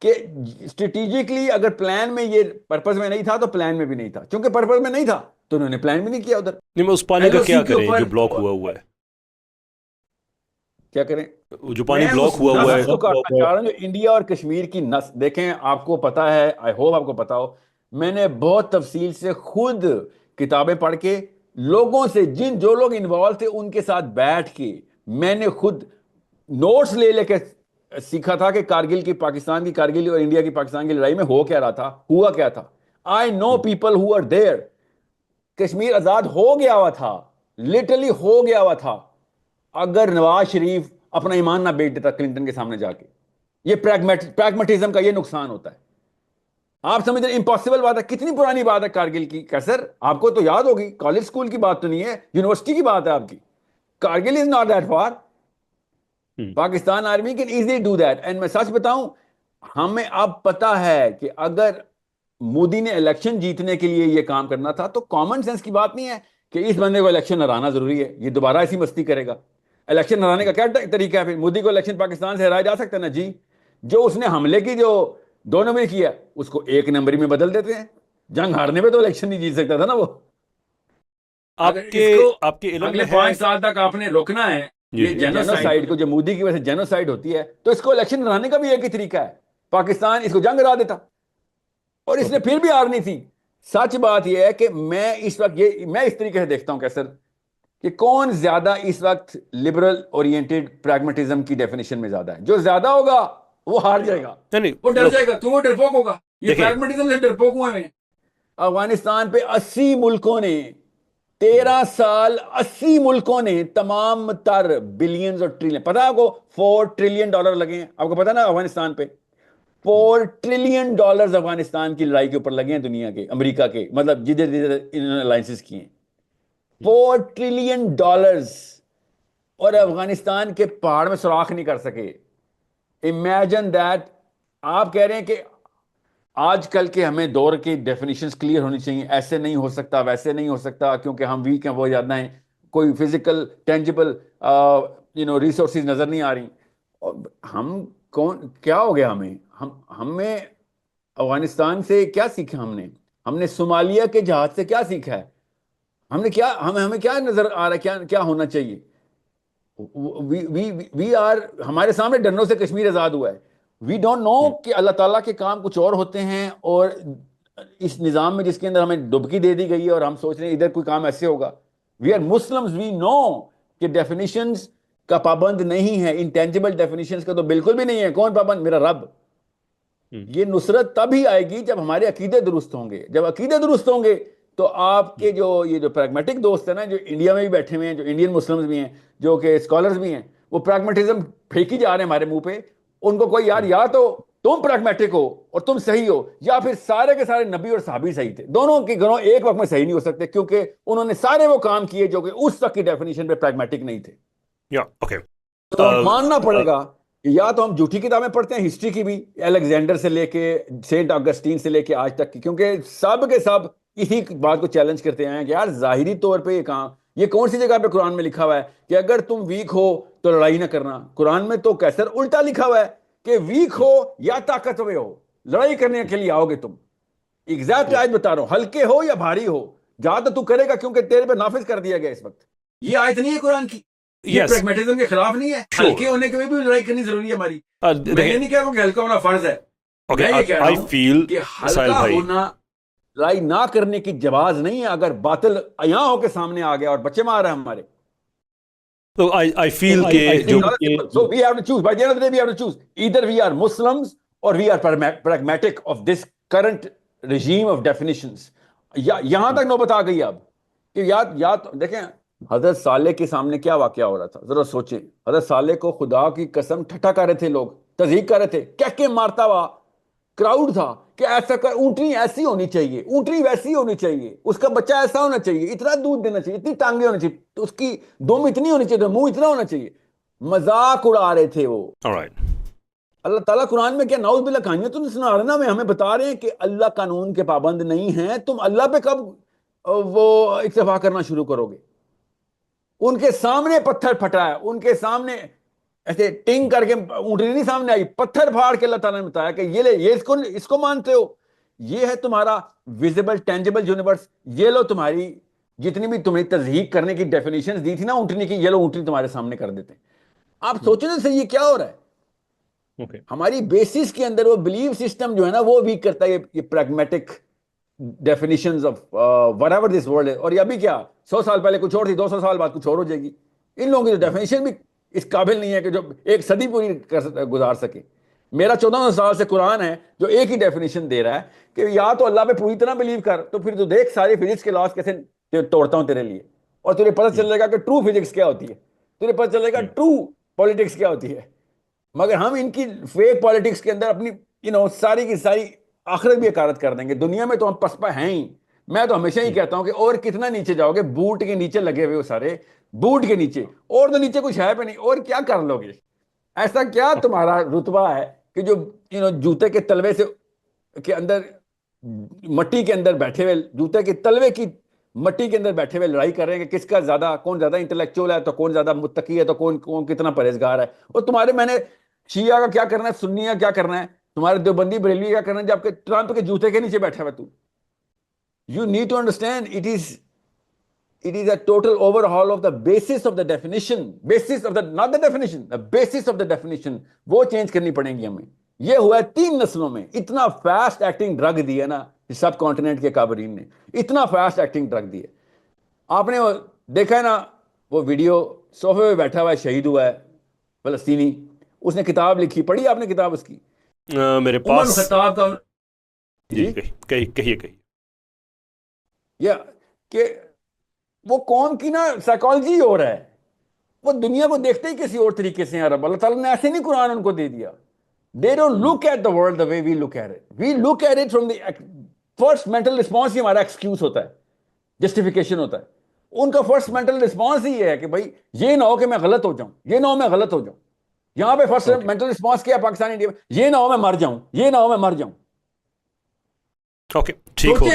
کہ اسٹریٹجکلی اگر پلان میں یہ پرپز میں نہیں تھا تو پلان میں بھی نہیں تھا, چونکہ پرپز میں نہیں تھا تو انہوں نے پلان بھی نہیں کیا ادھر. نہیں, میں اس پانی کا کیا کریں جو بلاک ہوا ہے؟ کیا کریں جو پانی بلاک ہوا ہے؟ جو انڈیا اور کشمیر کی دیکھیں, آپ کو پتا ہے, آئی ہوپ آپ کو پتا ہو, میں نے بہت تفصیل سے خود کتابیں پڑھ کے لوگوں سے, جو لوگ انوالو تھے ان کے ساتھ بیٹھ کے میں نے خود نوٹس لے کے سیکھا تھا کہ کارگل کی, پاکستان کی کارگل اور انڈیا کی پاکستان کی لڑائی میں ہو کیا رہا تھا, ہوا کیا تھا. I know people who are there. Kashmir آزاد ہو گیا ہوا تھا, لٹرلی ہو گیا ہوا تھا, اگر نواز شریف اپنا ایمان نہ بیچ دیتا کلنٹن کے سامنے جا کے. یہ پریگمیٹزم کا یہ نقصان ہوتا ہے. آپ سمجھ رہے, امپاسبل بات ہے. کتنی پرانی بات ہے کارگل کی. کیسر آپ کو تو یاد ہوگی, کالج اسکول کی بات تو نہیں ہے, یونیورسٹی کی بات ہے آپ کی. Kargil is not that for. Pakistan army can easily do that. And میں سچ بتاؤں, ہمیں اب پتا ہے کہ اگر مودی نے الیکشن جیتنے کے لیے یہ کام کرنا تھا تو کامن سینس کی بات نہیں ہے کہ اس بندے کو الیکشن ہرانا ضروری ہے, یہ دوبارہ ایسی مستی کرے گا. الیکشن ہرانے کا کیا طریقہ ہے پھر؟ مودی کو الیکشن پاکستان سے ہرایا جا سکتا ہے نا جی. جو اس نے حملے کی جو 2 نمبر کیا اس کو 1 نمبری میں بدل دیتے ہیں. جنگ ہارنے پہ تو الیکشن نہیں جیت سکتا تھا نا وہ. آپ کے علم میں اگلے 5 سال تک آپ نے روکنا ہے یہ جینوسائیڈ کو جو مودی کی وجہ سے جینوسائیڈ ہوتی ہے تو اس کو الیکشن ہرانے کا بھی ایک ہی طریقہ ہے, پاکستان اس کو جنگ ہرا دیتا اور اس نے پھر بھی ہارنی تھی. سچ بات یہ ہے کہ میں اس وقت میں اس طریقے سے دیکھتا ہوں کہ سر کہ کون زیادہ اس وقت لبرل اورینٹڈ پریگمیٹزم کی ڈیفینیشن میں زیادہ ہے. جو زیادہ ہوگا وہ ہار جائے گا, وہ ڈر جائے گا, تو وہ ڈرپوک ہوگا. یہ پریگمیٹزم سے ڈرپوک ہوئے ہیں. افغانستان پہ 80 ملکوں نے 13 سال 80 ملکوں نے تمام تر بلینز اور ٹریلین, پتا آپ کو $4 ٹریلین لگے ہیں, آپ کو پتا نا افغانستان پہ $4 ٹریلین افغانستان کی لڑائی کے اوپر لگے ہیں دنیا کے, امریکہ کے, مطلب جدھر جدھر انہوں نے الائنسز کیے ہیں. $4 ٹریلین اور افغانستان کے پہاڑ میں سوراخ نہیں کر سکے. Imagine that. آپ کہہ رہے ہیں کہ آج کل کے ہمیں دور کی ڈیفینیشنز کلیئر ہونی چاہیے, ایسے نہیں ہو سکتا, ویسے نہیں ہو سکتا, کیونکہ ہم ویک ہیں, وہ زیادہ ہیں, کوئی فزیکل ٹینجبل ریسورسز نظر نہیں آ رہی. ہم کون, کیا ہو گیا ہمیں افغانستان سے کیا سیکھا ہم نے صومالیہ کے جہاد سے کیا سیکھا ہے, ہم نے کیا, ہمیں کیا نظر آ رہا ہے, کیا ہونا چاہیے. وی آر, ہمارے سامنے ڈنوں سے کشمیر آزاد ہوا ہے. وی ڈونٹ نو کہ اللہ تعالیٰ کے کام کچھ اور ہوتے ہیں, اور اس نظام میں جس کے اندر ہمیں ڈبکی دے دی گئی ہے اور ہم سوچ رہے ہیں ادھر کوئی کام ایسے ہوگا. وی آر مسلمز, وی نو کہ ڈیفینیشنز کا پابند نہیں ہے, انٹینجبل ڈیفینیشنز کا تو بالکل بھی نہیں ہے. کون پابند؟ میرا رب. یہ نصرت تب ہی آئے گی جب ہمارے عقیدے درست ہوں گے. جب عقیدے درست ہوں گے تو آپ کے یہ جو پریگمیٹک دوست ہیں نا, جو انڈیا میں بھی بیٹھے ہوئے ہیں, جو انڈین مسلمز بھی ہیں, جو کہ اسکالرز بھی ہیں, وہ پریگمیٹزم پھینکی جا رہے ہیں ہمارے منہ پہ. ان کو کوئی یار, یا تو تم پریگمیٹک ہو اور تم صحیح ہو, یا پھر سارے کے سارے نبی اور صحابی صحیح تھے. دونوں کے گروہ ایک وقت میں صحیح نہیں ہو سکتے, کیونکہ انہوں نے سارے وہ کام کیے جو کہ اس وقت کی ڈیفینیشن پہ پریگمیٹک نہیں تھے. تو ماننا پڑے گا کہ یا تو ہم جھوٹی کتابیں پڑھتے ہیں ہسٹری کی بھی, الیگزینڈر سے لے کے سینٹ آگسٹین سے لے کے آج تک کی, کیونکہ سب کے سب اسی بات کو چیلنج کرتے ہیں کہ یار ظاہری طور پہ یہ کہاں, یہ کون سی جگہ پہ قرآن میں لکھا ہوا ہے کہ اگر تم ویک ہو تو لڑائی نہ کرنا. قرآن میں تو کیسر الٹا لکھا ہوا ہے کہ ویک ہو یا طاقتور ہو, لڑائی کرنے کے لیے آؤ گے تم. ایگزیکٹ آیت بتا رہا ہوں, ہلکے ہو یا بھاری ہو, جہاں تو کرے گا, کیونکہ تیرے پہ نافذ کر دیا گیا اس وقت. یہ آیت نہیں ہے قرآن کی, یہ پریگمیٹزم کے خلاف نہیں ہے. ہلکے ہونے کے بھی لڑائی کرنی ضروری ہے ہماری. میں یہ نہیں کہہ رہا ہوں کہ ہلکا ہونا فرض ہے, میں یہ کہہ رہا ہوں کہ ہلکا ہونا لڑائی نہ کرنے کی جواز نہیں ہے. اگر باطل یہاں ہو کے سامنے آ گیا اور بچے مار رہے ہیں ہمارے, So I feel so we have to choose. By the end of the day, we have to choose. Either we are Muslims or we are pragmatic of this current regime of definitions. یہاں تک نوبت آ گئی اب کہ یاد دیکھیں حضرت صالح کے سامنے کیا واقعہ ہو رہا تھا, ذرا سوچیں. حضرت صالح کو خدا کی قسم ٹھٹا کر رہے تھے لوگ, تذیق کر رہے تھے, کہہ کے مارتا ہوا کراؤڈ تھا کہ ایسا کر, اونٹنی ایسی ہونی چاہیے, اونٹنی ویسی ہونی چاہیے, اس کا بچہ ایسا ہونا چاہیے, اتنا دودھ دینا چاہیے, اتنی ٹانگیں ہونی چاہیے, اس کی دم اتنی ہونی چاہیے, منہ اتنا ہونا چاہیے. مذاق اڑا رہے تھے وہ. اللہ تعالیٰ قرآن میں کیا نعوذ باللہ کہانیاں تو نہیں سنا رہے نا, ہمیں بتا رہے ہیں کہ اللہ قانون کے پابند نہیں ہیں. تم اللہ پہ کب وہ اکتفا کرنا شروع کرو گے؟ ان کے سامنے پتھر پھٹا ہے, ان کے سامنے ایسے ٹنگ کر کے اونٹنی نہیں سامنے آئی, پتھر پھاڑ کے اللہ تعالیٰ نے بتایا کہ یہ لے, یہ اس کو مانتے ہو, یہ ہے تمہارا ویزیبل ٹینجبل یونیورس, یہ لو تمہاری جتنی بھی تمہیں تذہیق کرنے کی ڈیفینیشنز دی تھی نا اونٹنی کی, یہ لو اونٹنی تمہارے سامنے کر دیتے ہیں. آپ سوچیں نا صحیح یہ کیا ہو رہا ہے. ہماری بیسس کے اندر وہ بلیف سسٹم جو ہے نا وہ ویک کرتا ہے یہ pragmatic definitions of what ever this world ہے. اور یہ ابھی کیا 100 سال پہلے کچھ اور تھی, 200 سال بعد کچھ اور ہو جائے گی. ان لوگوں کی ڈیفینیشن بھی اس قابل نہیں ہے کہ جو ایک صدی پوری گزار سکے. میرا 1400 سال سے قرآن ہے جو ایک ہی ڈیفینیشن دے رہا ہے کہ یا تو اللہ پہ پوری طرح بلیو کر, تو پھر تو دیکھ سارے فزکس کے لاز کیسے توڑتا ہوں تیرے لیے, اور تجھے پتہ چل جائے گا کہ ٹرو فزکس کیا ہوتی ہے, تجھے پتہ چلے گا ٹرو پالیٹکس کیا ہوتی ہے. مگر ہم ان کی فیک پالیٹکس کے اندر اپنی ساری کی ساری آخرت بھی حکارت کر دیں گے. دنیا میں تو ہم پسپا ہیں ہی. میں تو ہمیشہ ہی کہتا ہوں کہ اور کتنا نیچے جاؤ گے, بوٹ کے نیچے لگے ہوئے سارے, بوٹ کے نیچے, اور تو نیچے کچھ ہے پہ نہیں, اور کیا کر لو گے؟ ایسا کیا تمہارا رتبہ ہے کہ جو جوتے کے تلوے سے کے اندر مٹی کے اندر بیٹھے ہوئے, جوتے کے تلوے کی مٹی کے اندر بیٹھے ہوئے لڑائی کر رہے ہیں کہ کس کا زیادہ, کون زیادہ انٹلیکچوئل ہے, تو کون زیادہ متقی ہے, تو کون کتنا پرہیزگار ہے. اور تمہارے میں نے شیعہ کا کیا کرنا ہے, سنی کا کیا کرنا ہے, تمہارے دیوبندی بریلوی کیا کرنا ہے, جب کہ ٹرمپ کے جوتے کے نیچے بیٹھا ہوا تو. You need to understand it is it is a total overhaul of the basis of the definition, basis of the, not the definition, the basis of the definition, وہ چینج کرنی پڑیں گی ہمیں. یہ ہوا ہے 3 نسلوں میں. اتنا فاسٹ ایکٹنگ ڈرگ دیا نا سب کانٹیننٹ کے کابرین نے, اتنا فاسٹ ایکٹنگ ڈرگ دی ہے. آپ نے دیکھا ہے نا وہ ویڈیو, صوفے پہ بیٹھا ہوا ہے, شہید ہوا ہے فلسطینی, اس نے کتاب لکھی, پڑھی آپ نے کتاب اس کی؟ میرے پاس خطاب کا جی کہیے یا کہ وہ قوم کی نا سائیکالوجی ہو رہا ہے, وہ دنیا کو دیکھتے ہی کسی اور طریقے سے ہیں. رب اللہ تعالیٰ نے ایسے نہیں قرآن ان کو دے دیا. They don't look at the world the way we look at it. We look at it from the first mental response. ہی ہمارا ایکسکیوز ہوتا ہے, جسٹیفیکیشن ہوتا ہے. ان کا فرسٹ مینٹل رسپانس ہی ہے کہ بھائی یہ نہ ہو کہ میں غلط ہو جاؤں, یہ نہ ہو میں غلط ہو جاؤں. یہاں پہ فرسٹ مینٹل رسپانس کیا پاکستانی انڈیا میں, یہ نہ ہو میں مر جاؤں, یہ نہ ہو میں مر جاؤں. اوکے ٹھیک ہو,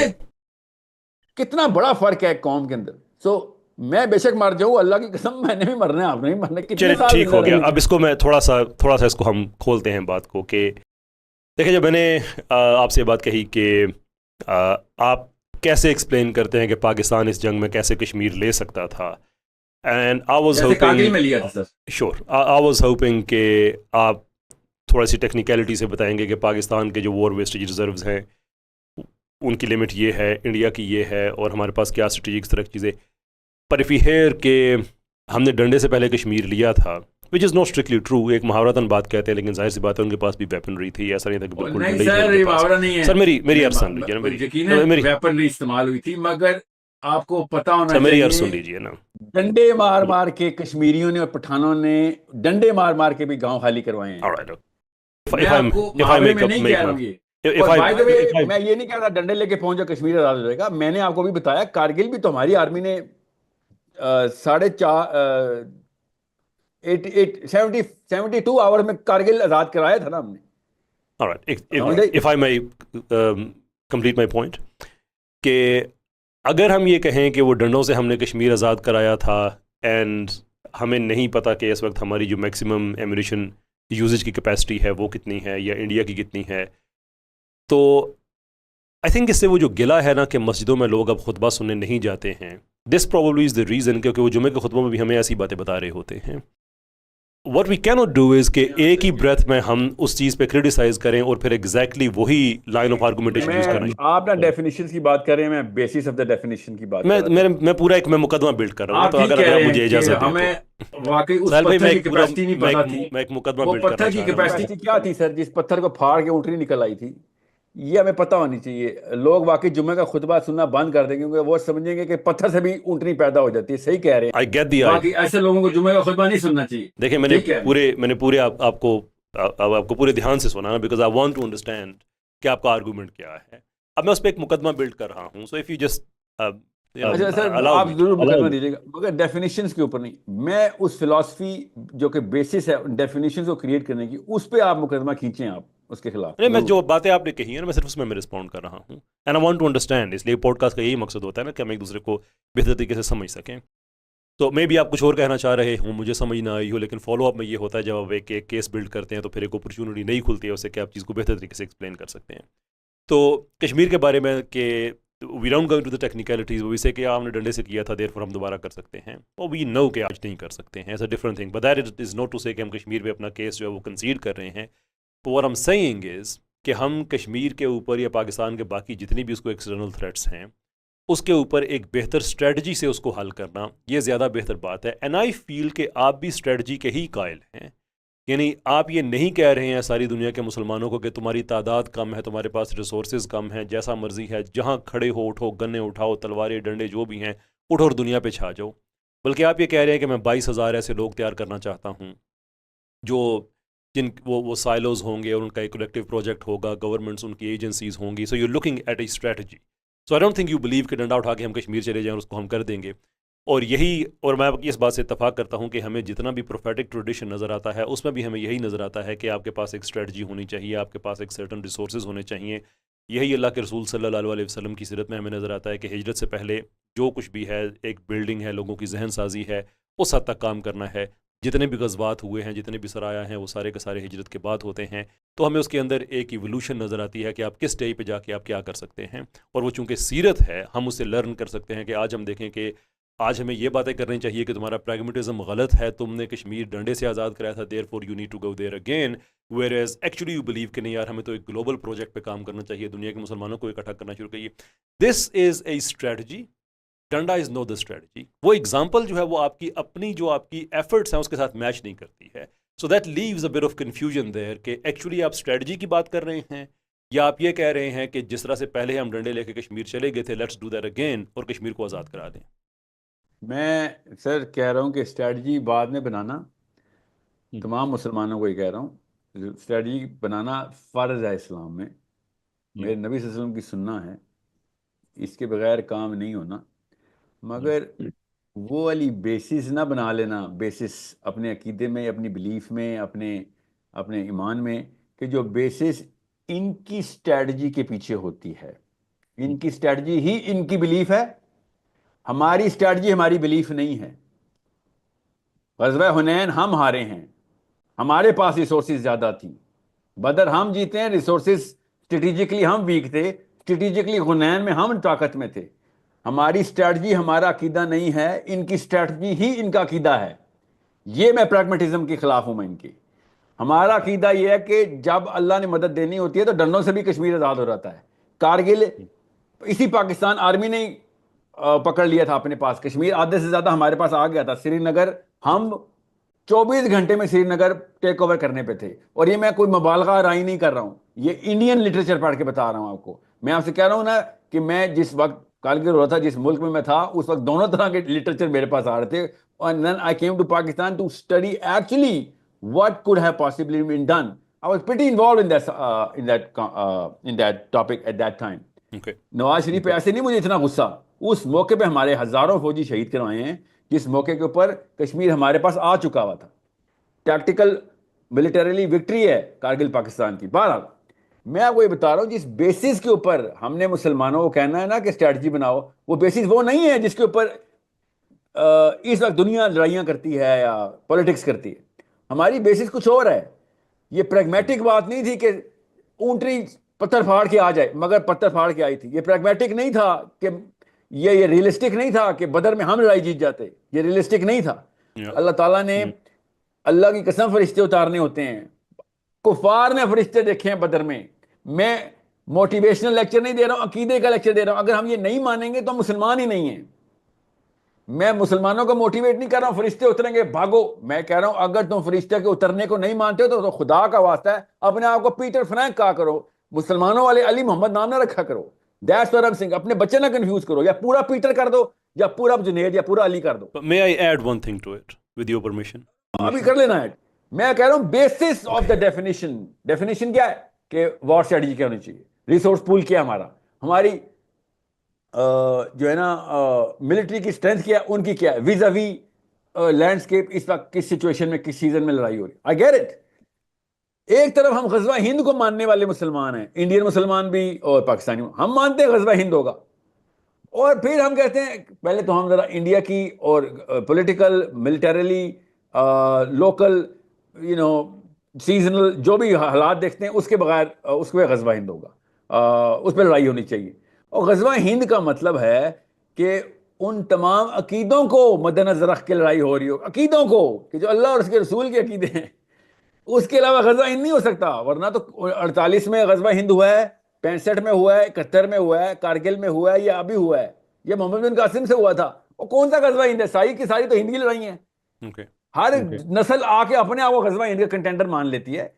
کتنا بڑا فرق ہے ایک قوم کے اندر. سو میں بے شک مر جاؤں, اللہ کی قسم میں نے بھی مرنا ہے, آپ نے بھی مرنا ہے. چلیے ٹھیک ہو گیا. اب اس کو میں تھوڑا سا اس کو ہم کھولتے ہیں بات کو کہ دیکھیں جب میں نے آپ سے یہ بات کہی کہ آپ کیسے ایکسپلین کرتے ہیں کہ پاکستان اس جنگ میں کیسے کشمیر لے سکتا تھا, اینڈ آئی واز ہوپنگ کہ آپ تھوڑا سی ٹیکنیکلٹی سے بتائیں گے کہ پاکستان کے جو وار ویسٹیج ریزروز ہیں ان کی لمٹ یہ ہے, انڈیا کی یہ ہے, اور ہمارے پاس کیا اسٹریٹجک طرح چیزیں. پر اف یو ہیئر کہ ہم نے ڈنڈے سے پہلے کشمیر لیا تھا, وچ از ناٹ اسٹرکٹلی ٹرو, ایک محاورتاً بات کہتے ہیں لیکن ظاہر سی بات ہے ان کے پاس بھی ویپنری تھی, ایسا نہیں تھا کہ بالکل. سر میری عرض سن لیجیے, ویپنری استعمال ہوئی تھی, مگر آپ کو پتا ہونا چاہیے, میری عرض سن لیجیے نا. ڈنڈے مار مار کے کشمیریوں نے اور پٹھانوں نے ڈنڈے مار مار کے بھی گاؤں خالی کروائے ہیں. میں یہ نہیں کہہ رہا ڈنڈے لے کے پہنچ جاؤ کشمیر آزاد ہو جائے گا. میں نے آپ کو بھی بتایا کارگل بھی تو ہماری آرمی نے 72 آور میں کارگل آزاد کرایا تھا نا ہم نے. If I may complete my point, کہ اگر ہم یہ کہیں کہ وہ ڈنڈوں سے ہم نے کشمیر آزاد کرایا تھا اینڈ ہمیں نہیں پتا کہ اس وقت ہماری جو میکسیمم ایمونیشن یوزیج کی کیپیسٹی ہے وہ کتنی ہے یا انڈیا کی کتنی ہے, تو آئی تھنک اس سے وہ جو گلا ہے نا کہ مسجدوں میں لوگ اب خطبہ سننے نہیں جاتے ہیں, دس پروبیبلی از دا ریزن, کیونکہ وہ جمعے کے خطبوں میں بھی ہمیں ایسی باتیں بتا رہے ہوتے ہیں. What we cannot do is از کہ ایک ہی بریتھ میں ہم اس چیز پہ کریٹیسائز کریں اور پھر ایگزیکٹلی وہی لائن آف آرگومنٹیشن یوز کریں. آپ نا ڈیفینیشنز کی بات کر رہے ہیں, میں بیسس آف دا ڈیفینیشن کی بات میں پورا ایک میں مقدمہ بلڈ کر رہا ہوں, تو اگر مجھے اجازت دیں ہمیں واقعی اس پتھر کی کیپیسٹی نہیں پتا تھی. میں ایک مقدمہ بلڈ کر رہا ہوں. کیپیسٹی کیا تھی سر جس پتھر کو پھاڑ کے اونٹنی نکل آئی تھی, یہ ہمیں پتہ ہونی چاہیے. لوگ واقعی جمعہ کا خطبہ سننا بند کر دیں گے کیونکہ وہ سمجھیں گے کہ پتھر سے بھی اونٹنی پیدا ہو جاتی ہے. صحیح کہہ رہے ہیں. I get the باقی ایسے لوگوں کو جمعہ کا خطبہ نہیں سننا چاہیے. دیکھیں میں نے پورے آپ کو پورے دھیان سے سنا because I want to understand کہ آپ کا آرگومنٹ کیا ہے. اب میں اس پہ ایک مقدمہ بلڈ کر رہا ہوں. سو اف یو جسٹ اچھا سر آپ ضرور مقدمہ دیجیے گا مگر ڈیفینیشنز کے اوپر نہیں. میں اس فلاسفی جو کہ بیسس ہے ڈیفینیشنز کو کریٹ کرنے کی, اس پہ آپ مقدمہ کھینچیں آپ اس کے خلاف. نہیں, میں جو باتیں آپ نے کہی ہیں نا میں صرف اس میں رسپونڈ کر رہا ہوں and I want to understand. اس لیے پوڈ کاسٹ کا یہی مقصد ہوتا ہے نا کہ ہم ایک دوسرے کو بہتر طریقے سے سمجھ سکیں. تو میں بھی آپ کچھ اور کہنا چاہ رہے ہوں, مجھے سمجھ نہ آئی ہو, لیکن فالو اپ میں یہ ہوتا ہے جب آپ ایک کیس بلڈ کرتے ہیں تو پھر ایک اپرچونٹی نہیں کھلتی ہے اسے کہ آپ چیز کو بہتر طریقے سے ایکسپلین کر سکتے ہیں. تو کشمیر کے بارے میں کہ we don't go to the technicalities, وہ اسے کہ آپ نے ڈنڈے سے کیا تھا دیر فور ہم دوبارہ کر سکتے ہیں, اور وی نو کہ آج نہیں کر سکتے ہیں. Is a different thing, but that is not to say کہ ہم کشمیر پہ اپنا کیس جو ہے وہ کنسیڈ کر رہے ہیں. تو what I'm saying is کہ ہم کشمیر کے اوپر یا پاکستان کے باقی جتنی بھی اس کو ایکسٹرنل تھریٹس ہیں اس کے اوپر ایک بہتر اسٹریٹجی سے اس کو حل کرنا یہ زیادہ بہتر بات ہے. اینڈ آئی فیل کہ آپ بھی اسٹریٹجی کے ہی قائل ہیں. یعنی آپ یہ نہیں کہہ رہے ہیں ساری دنیا کے مسلمانوں کو کہ تمہاری تعداد کم ہے, تمہارے پاس ریسورسز کم ہیں, جیسا مرضی ہے جہاں کھڑے ہو اٹھو, گنے اٹھاؤ, تلواریں ڈنڈے جو بھی ہیں اٹھو اور دنیا پہ چھا جاؤ. بلکہ آپ یہ کہہ رہے ہیں کہ میں 22,000 ایسے لوگ تیار کرنا چاہتا ہوں جو جن وہ سائلوز ہوں گے اور ان کا ایک کلیکٹیو پروجیکٹ ہوگا, گورنمنٹس ان کی ایجنسیز ہوں گی. So you looking at a strategy. So I don't think you believe کہ ڈنڈا اٹھا کے ہم کشمیر چلے جائیں اور اس کو ہم کر دیں گے. اور میں اس بات سے اتفاق کرتا ہوں کہ ہمیں جتنا بھی پروفیٹک ٹریڈیشن نظر آتا ہے اس میں بھی ہمیں یہی نظر آتا ہے کہ آپ کے پاس ایک اسٹریٹجی ہونی چاہیے, آپ کے پاس ایک سرٹن ریسورسز ہونے چاہیے. یہی اللہ کے رسول صلی اللہ علیہ وسلم کی سیرت میں ہمیں نظر آتا ہے کہ ہجرت سے پہلے جو کچھ بھی ہے ایک بلڈنگ ہے, لوگوں کی ذہن سازی ہے, اس حد تک کام کرنا ہے. جتنے بھی غزوات ہوئے ہیں, جتنے بھی سرایا ہیں, وہ سارے کے سارے ہجرت کے بعد ہوتے ہیں. تو ہمیں اس کے اندر ایک ایوولوشن نظر آتی ہے کہ آپ کس اسٹیج پہ جا کے آپ کیا کر سکتے ہیں. اور وہ چونکہ سیرت ہے ہم اس سے لرن کر سکتے ہیں کہ آج ہم دیکھیں کہ آج ہمیں یہ باتیں کرنی چاہیے کہ تمہارا پریگمیٹزم غلط ہے, تم نے کشمیر ڈنڈے سے آزاد کرایا تھا, therefore you need to go there again, whereas actually you believe کہ نہیں یار ہمیں تو ایک گلوبل پروجیکٹ پہ کام کرنا چاہیے, دنیا کے مسلمانوں کو اکٹھا کرنا شروع کریے. دس از اے اسٹریٹجی, ڈنڈا از نو دا اسٹریٹجی. وہ ایگزامپل جو ہے وہ آپ کی اپنی جو آپ کی ایفرٹس ہیں اس کے ساتھ میچ نہیں کرتی ہے. So that leaves a bit of confusion there کہ ایکچولی آپ اسٹریٹجی کی بات کر رہے ہیں یا آپ یہ کہہ رہے ہیں کہ جس طرح سے پہلے ہم ڈنڈے لے کے کشمیر چلے گئے تھے, لیٹس ڈو دیٹ اگین اور کشمیر کو آزاد کرا دیں. میں سر کہہ رہا ہوں کہ اسٹریٹجی بعد میں بنانا, تمام مسلمانوں کو یہ کہہ رہا ہوں, اسٹریٹجی بنانا فرض ہے اسلام میں, میرے نبی صلی اللہ علیہ وسلم کی سننا ہے, اس کے بغیر کام نہیں ہونا. مگر وہ والی بیسس نہ بنا لینا, بیسس اپنے عقیدے میں, اپنی بلیف میں, اپنے ایمان میں, کہ جو بیسس ان کی اسٹریٹجی کے پیچھے ہوتی ہے. ان کی اسٹریٹجی ہی ان کی بلیف ہے, ہماری اسٹریٹجی ہماری بلیف نہیں ہے. غزوہ حنین ہم ہارے ہیں, ہمارے پاس ریسورسز زیادہ تھیں. بدر ہم جیتے ہیں, ریسورسز اسٹریٹجکلی ہم ویک تھے, اسٹریٹجکلی حنین میں ہم طاقت میں تھے. ہماری اسٹریٹجی ہمارا عقیدہ نہیں ہے, ان کی اسٹریٹجی ہی ان کا عقیدہ ہے. یہ میں پریگمیٹزم کے خلاف ہوں میں ان کے. ہمارا عقیدہ یہ ہے کہ جب اللہ نے مدد دینی ہوتی ہے تو ڈنڈوں سے بھی کشمیر آزاد ہو جاتا ہے. کارگل اسی پاکستان آرمی نے پکڑ لیا تھا اپنے پاس, کشمیر آدھے سے زیادہ ہمارے پاس آ گیا تھا. سری نگر ہم 24 گھنٹے میں سری نگر ٹیک اوور کرنے پہ تھے. اور یہ میں کوئی مبالغہ رائے نہیں کر رہا ہوں, یہ انڈین لٹریچر پڑھ کے بتا رہا ہوں آپ کو. میں آپ سے کہہ رہا ہوں نا کہ میں جس وقت کارگل ہو رہا تھا, جس ملک میں تھا, اس وقت دونوں طرح کے لٹریچر میرے پاس آ رہے تھے. And then I came to Pakistan to study actually what could have possibly been done. I was pretty involved in that topic at that time. Okay. Nawaz Sharif پہ ایسے نہیں مجھے اتنا غصہ, اس موقع پہ ہمارے ہزاروں فوجی شہید کروائے ہیں, جس موقع کے اوپر کشمیر ہمارے پاس آ چکا ہوا تھا. ٹیکٹیکل ملٹریلی وکٹری ہے کارگل پاکستان کی. بہرحال میں آپ کو یہ بتا رہا ہوں, جس بیسس کے اوپر ہم نے مسلمانوں کو کہنا ہے نا کہ اسٹریٹجی بناؤ, وہ بیسس وہ نہیں ہے جس کے اوپر اس وقت دنیا لڑائیاں کرتی ہے یا پولیٹکس کرتی ہے. ہماری بیسس کچھ اور ہے. یہ پریگمیٹک بات نہیں تھی کہ اونٹنی پتھر پھاڑ کے آ جائے, مگر پتھر پھاڑ کے آئی تھی. یہ پریگمیٹک نہیں تھا کہ یہ ریئلسٹک نہیں تھا کہ بدر میں ہم لڑائی جیت جاتے. یہ ریئلسٹک نہیں تھا. اللہ تعالیٰ نے, اللہ کی قسم, فرشتے اتارنے ہوتے ہیں. کفار نے فرشتے دیکھے ہیں بدر میں. میں موٹیویشنل لیکچر نہیں دے رہا ہوں, عقیدے کا لیکچر دے رہا ہوں. اگر ہم یہ نہیں مانیں گے تو ہم مسلمان ہی نہیں ہیں. میں مسلمانوں کو موٹیویٹ نہیں کر رہا ہوں فرشتے اتریں گے بھاگو. میں کہہ رہا ہوں اگر تم فرشتے کے اترنے کو نہیں مانتے ہو تو خدا کا واسطہ ہے اپنے آپ کو پیٹر فرینک کہا کرو, مسلمانوں والے علی محمد نام نہ رکھا کرو. That's what I am saying. اپنے بچے نہ کنفیوز کرو, یا پورا پیٹر کر دو یا پورا جنید یا پورا علی کر دو. May I add one thing to it with your permission? ابھی کر لینا ہے. میں کہہ رہا ہوں بیسس آف دا ڈیفینیشن کیا ہے کہ وار اسٹریٹجی کیا ہونی چاہیے, ریسورس پول کیا ہمارا, ہماری جو ہے نا ملٹری کی اسٹرینتھ کیا, ان کی کیا ہے, ویز وی لینڈسکیپ اس وقت کس سچویشن میں کس سیزن میں لڑائی ہو رہی. I get it. ایک طرف ہم غزوہ ہند کو ماننے والے مسلمان ہیں, انڈین مسلمان بھی اور پاکستانی, ہم مانتے ہیں غزوہ ہند ہوگا. اور پھر ہم کہتے ہیں پہلے تو ہم ذرا انڈیا کی اور پولیٹیکل ملٹریلی لوکل سیزنل جو بھی حالات دیکھتے ہیں, اس کے بغیر اس پہ غزوہ ہند ہوگا, اس پہ لڑائی ہونی چاہیے. اور غزوہ ہند کا مطلب ہے کہ ان تمام عقیدوں کو مد نظر رکھ کے لڑائی ہو رہی ہو, عقیدوں کو کہ جو اللہ اور اس کے رسول کے عقیدے ہیں. اس کے علاوہ غزوہ ہند نہیں ہو سکتا. ورنہ تو 48 میں غزوہ ہند ہوا ہے, 65 میں ہوا ہے, 71 میں ہوا ہے, کارگل میں ہوا ہے, یا ابھی ہوا ہے, یہ محمد بن قاسم سے ہوا تھا. اور کون سا غزوہ ہند ہے؟ ساری کی ساری تو ہند کی لڑائی ہیں. ہر نسل آ کے اپنے آپ کو غزوہ ہند کا کنٹینڈر مان لیتی ہے.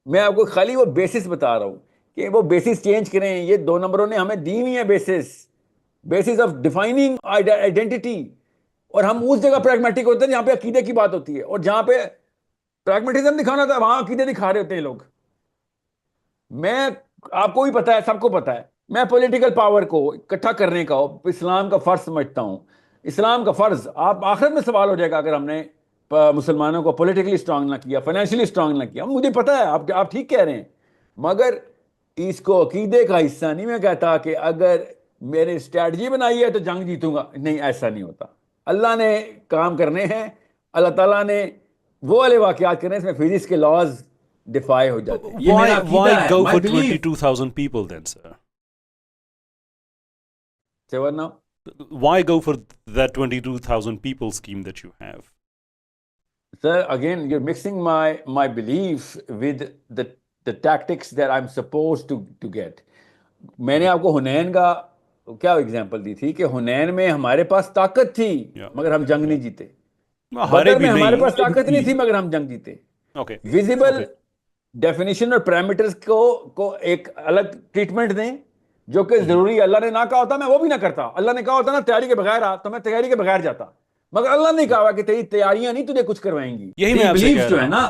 میں آپ کو خالی وہ بیسس بتا رہا ہوں کہ وہ بیسس چینج کریں. یہ 2 نمبروں نے ہمیں دی ہوئی ہیں بیسس آف ڈیفائننگ آئیڈینٹی. اور ہم اس جگہ پریگمیٹک ہوتے ہیں جہاں پہ عقیدے کی بات ہوتی ہے, اور جہاں پہ پریگمیٹزم دکھانا تھا وہاں عقیدے دکھا رہے ہوتے ہیں لوگ. میں آپ کو بھی پتا ہے, سب کو پتا ہے, میں پولیٹیکل پاور کو اکٹھا کرنے کا اسلام کا فرض سمجھتا ہوں. اسلام کا فرض, آپ آخرت میں سوال ہو جائے گا اگر ہم نے مسلمانوں کو پولیٹیکلی اسٹرانگ نہ کیا, فائنینشلی اسٹرانگ نہ کیا. مجھے پتا ہے آپ ٹھیک کہہ رہے ہیں, مگر اس کو عقیدے کا حصہ نہیں میں کہتا کہ اگر میرے اسٹریٹجی بنائی ہے تو جنگ جیتوں گا. نہیں, ایسا نہیں ہوتا. اللہ نے کام کرنے ہیں, اللہ تعالیٰ نے وہ والے واقعات کرنے, اس میں فزکس کے لاز ڈیفائی ہو جاتے ہیں. یہ میرا عقیدہ ہے. Why go for 22,000 people then, sir? Say what now? Why go for that 22,000 people scheme that you have? Sir, again, you're mixing my belief with the tactics that I'm supposed to get. میں نے آپ کو حنین کا کیا example دی تھی کہ حنین میں ہمارے پاس طاقت تھی مگر ہم جنگ نہیں جیتے. بدر میں ہمارے پاس طاقت نہیں تھی مگر ہم جنگ جیتے. ویزیبل ڈیفینیشن اور پیرامیٹرز کو ایک الگ ٹریٹمنٹ دیں جو کہ ضروری. اللہ نے نہ کہا ہوتا میں وہ بھی نہ کرتا. اللہ نے کہا ہوتا نا تیاری کے بغیر آ تو میں تیاری کے بغیر جاتا. مگر اللہ نے کہا کہ تیری تیاریاں نہیں تجھے کچھ کروائیں گی. یہی میں آپ سے کہہ رہا ہوں نا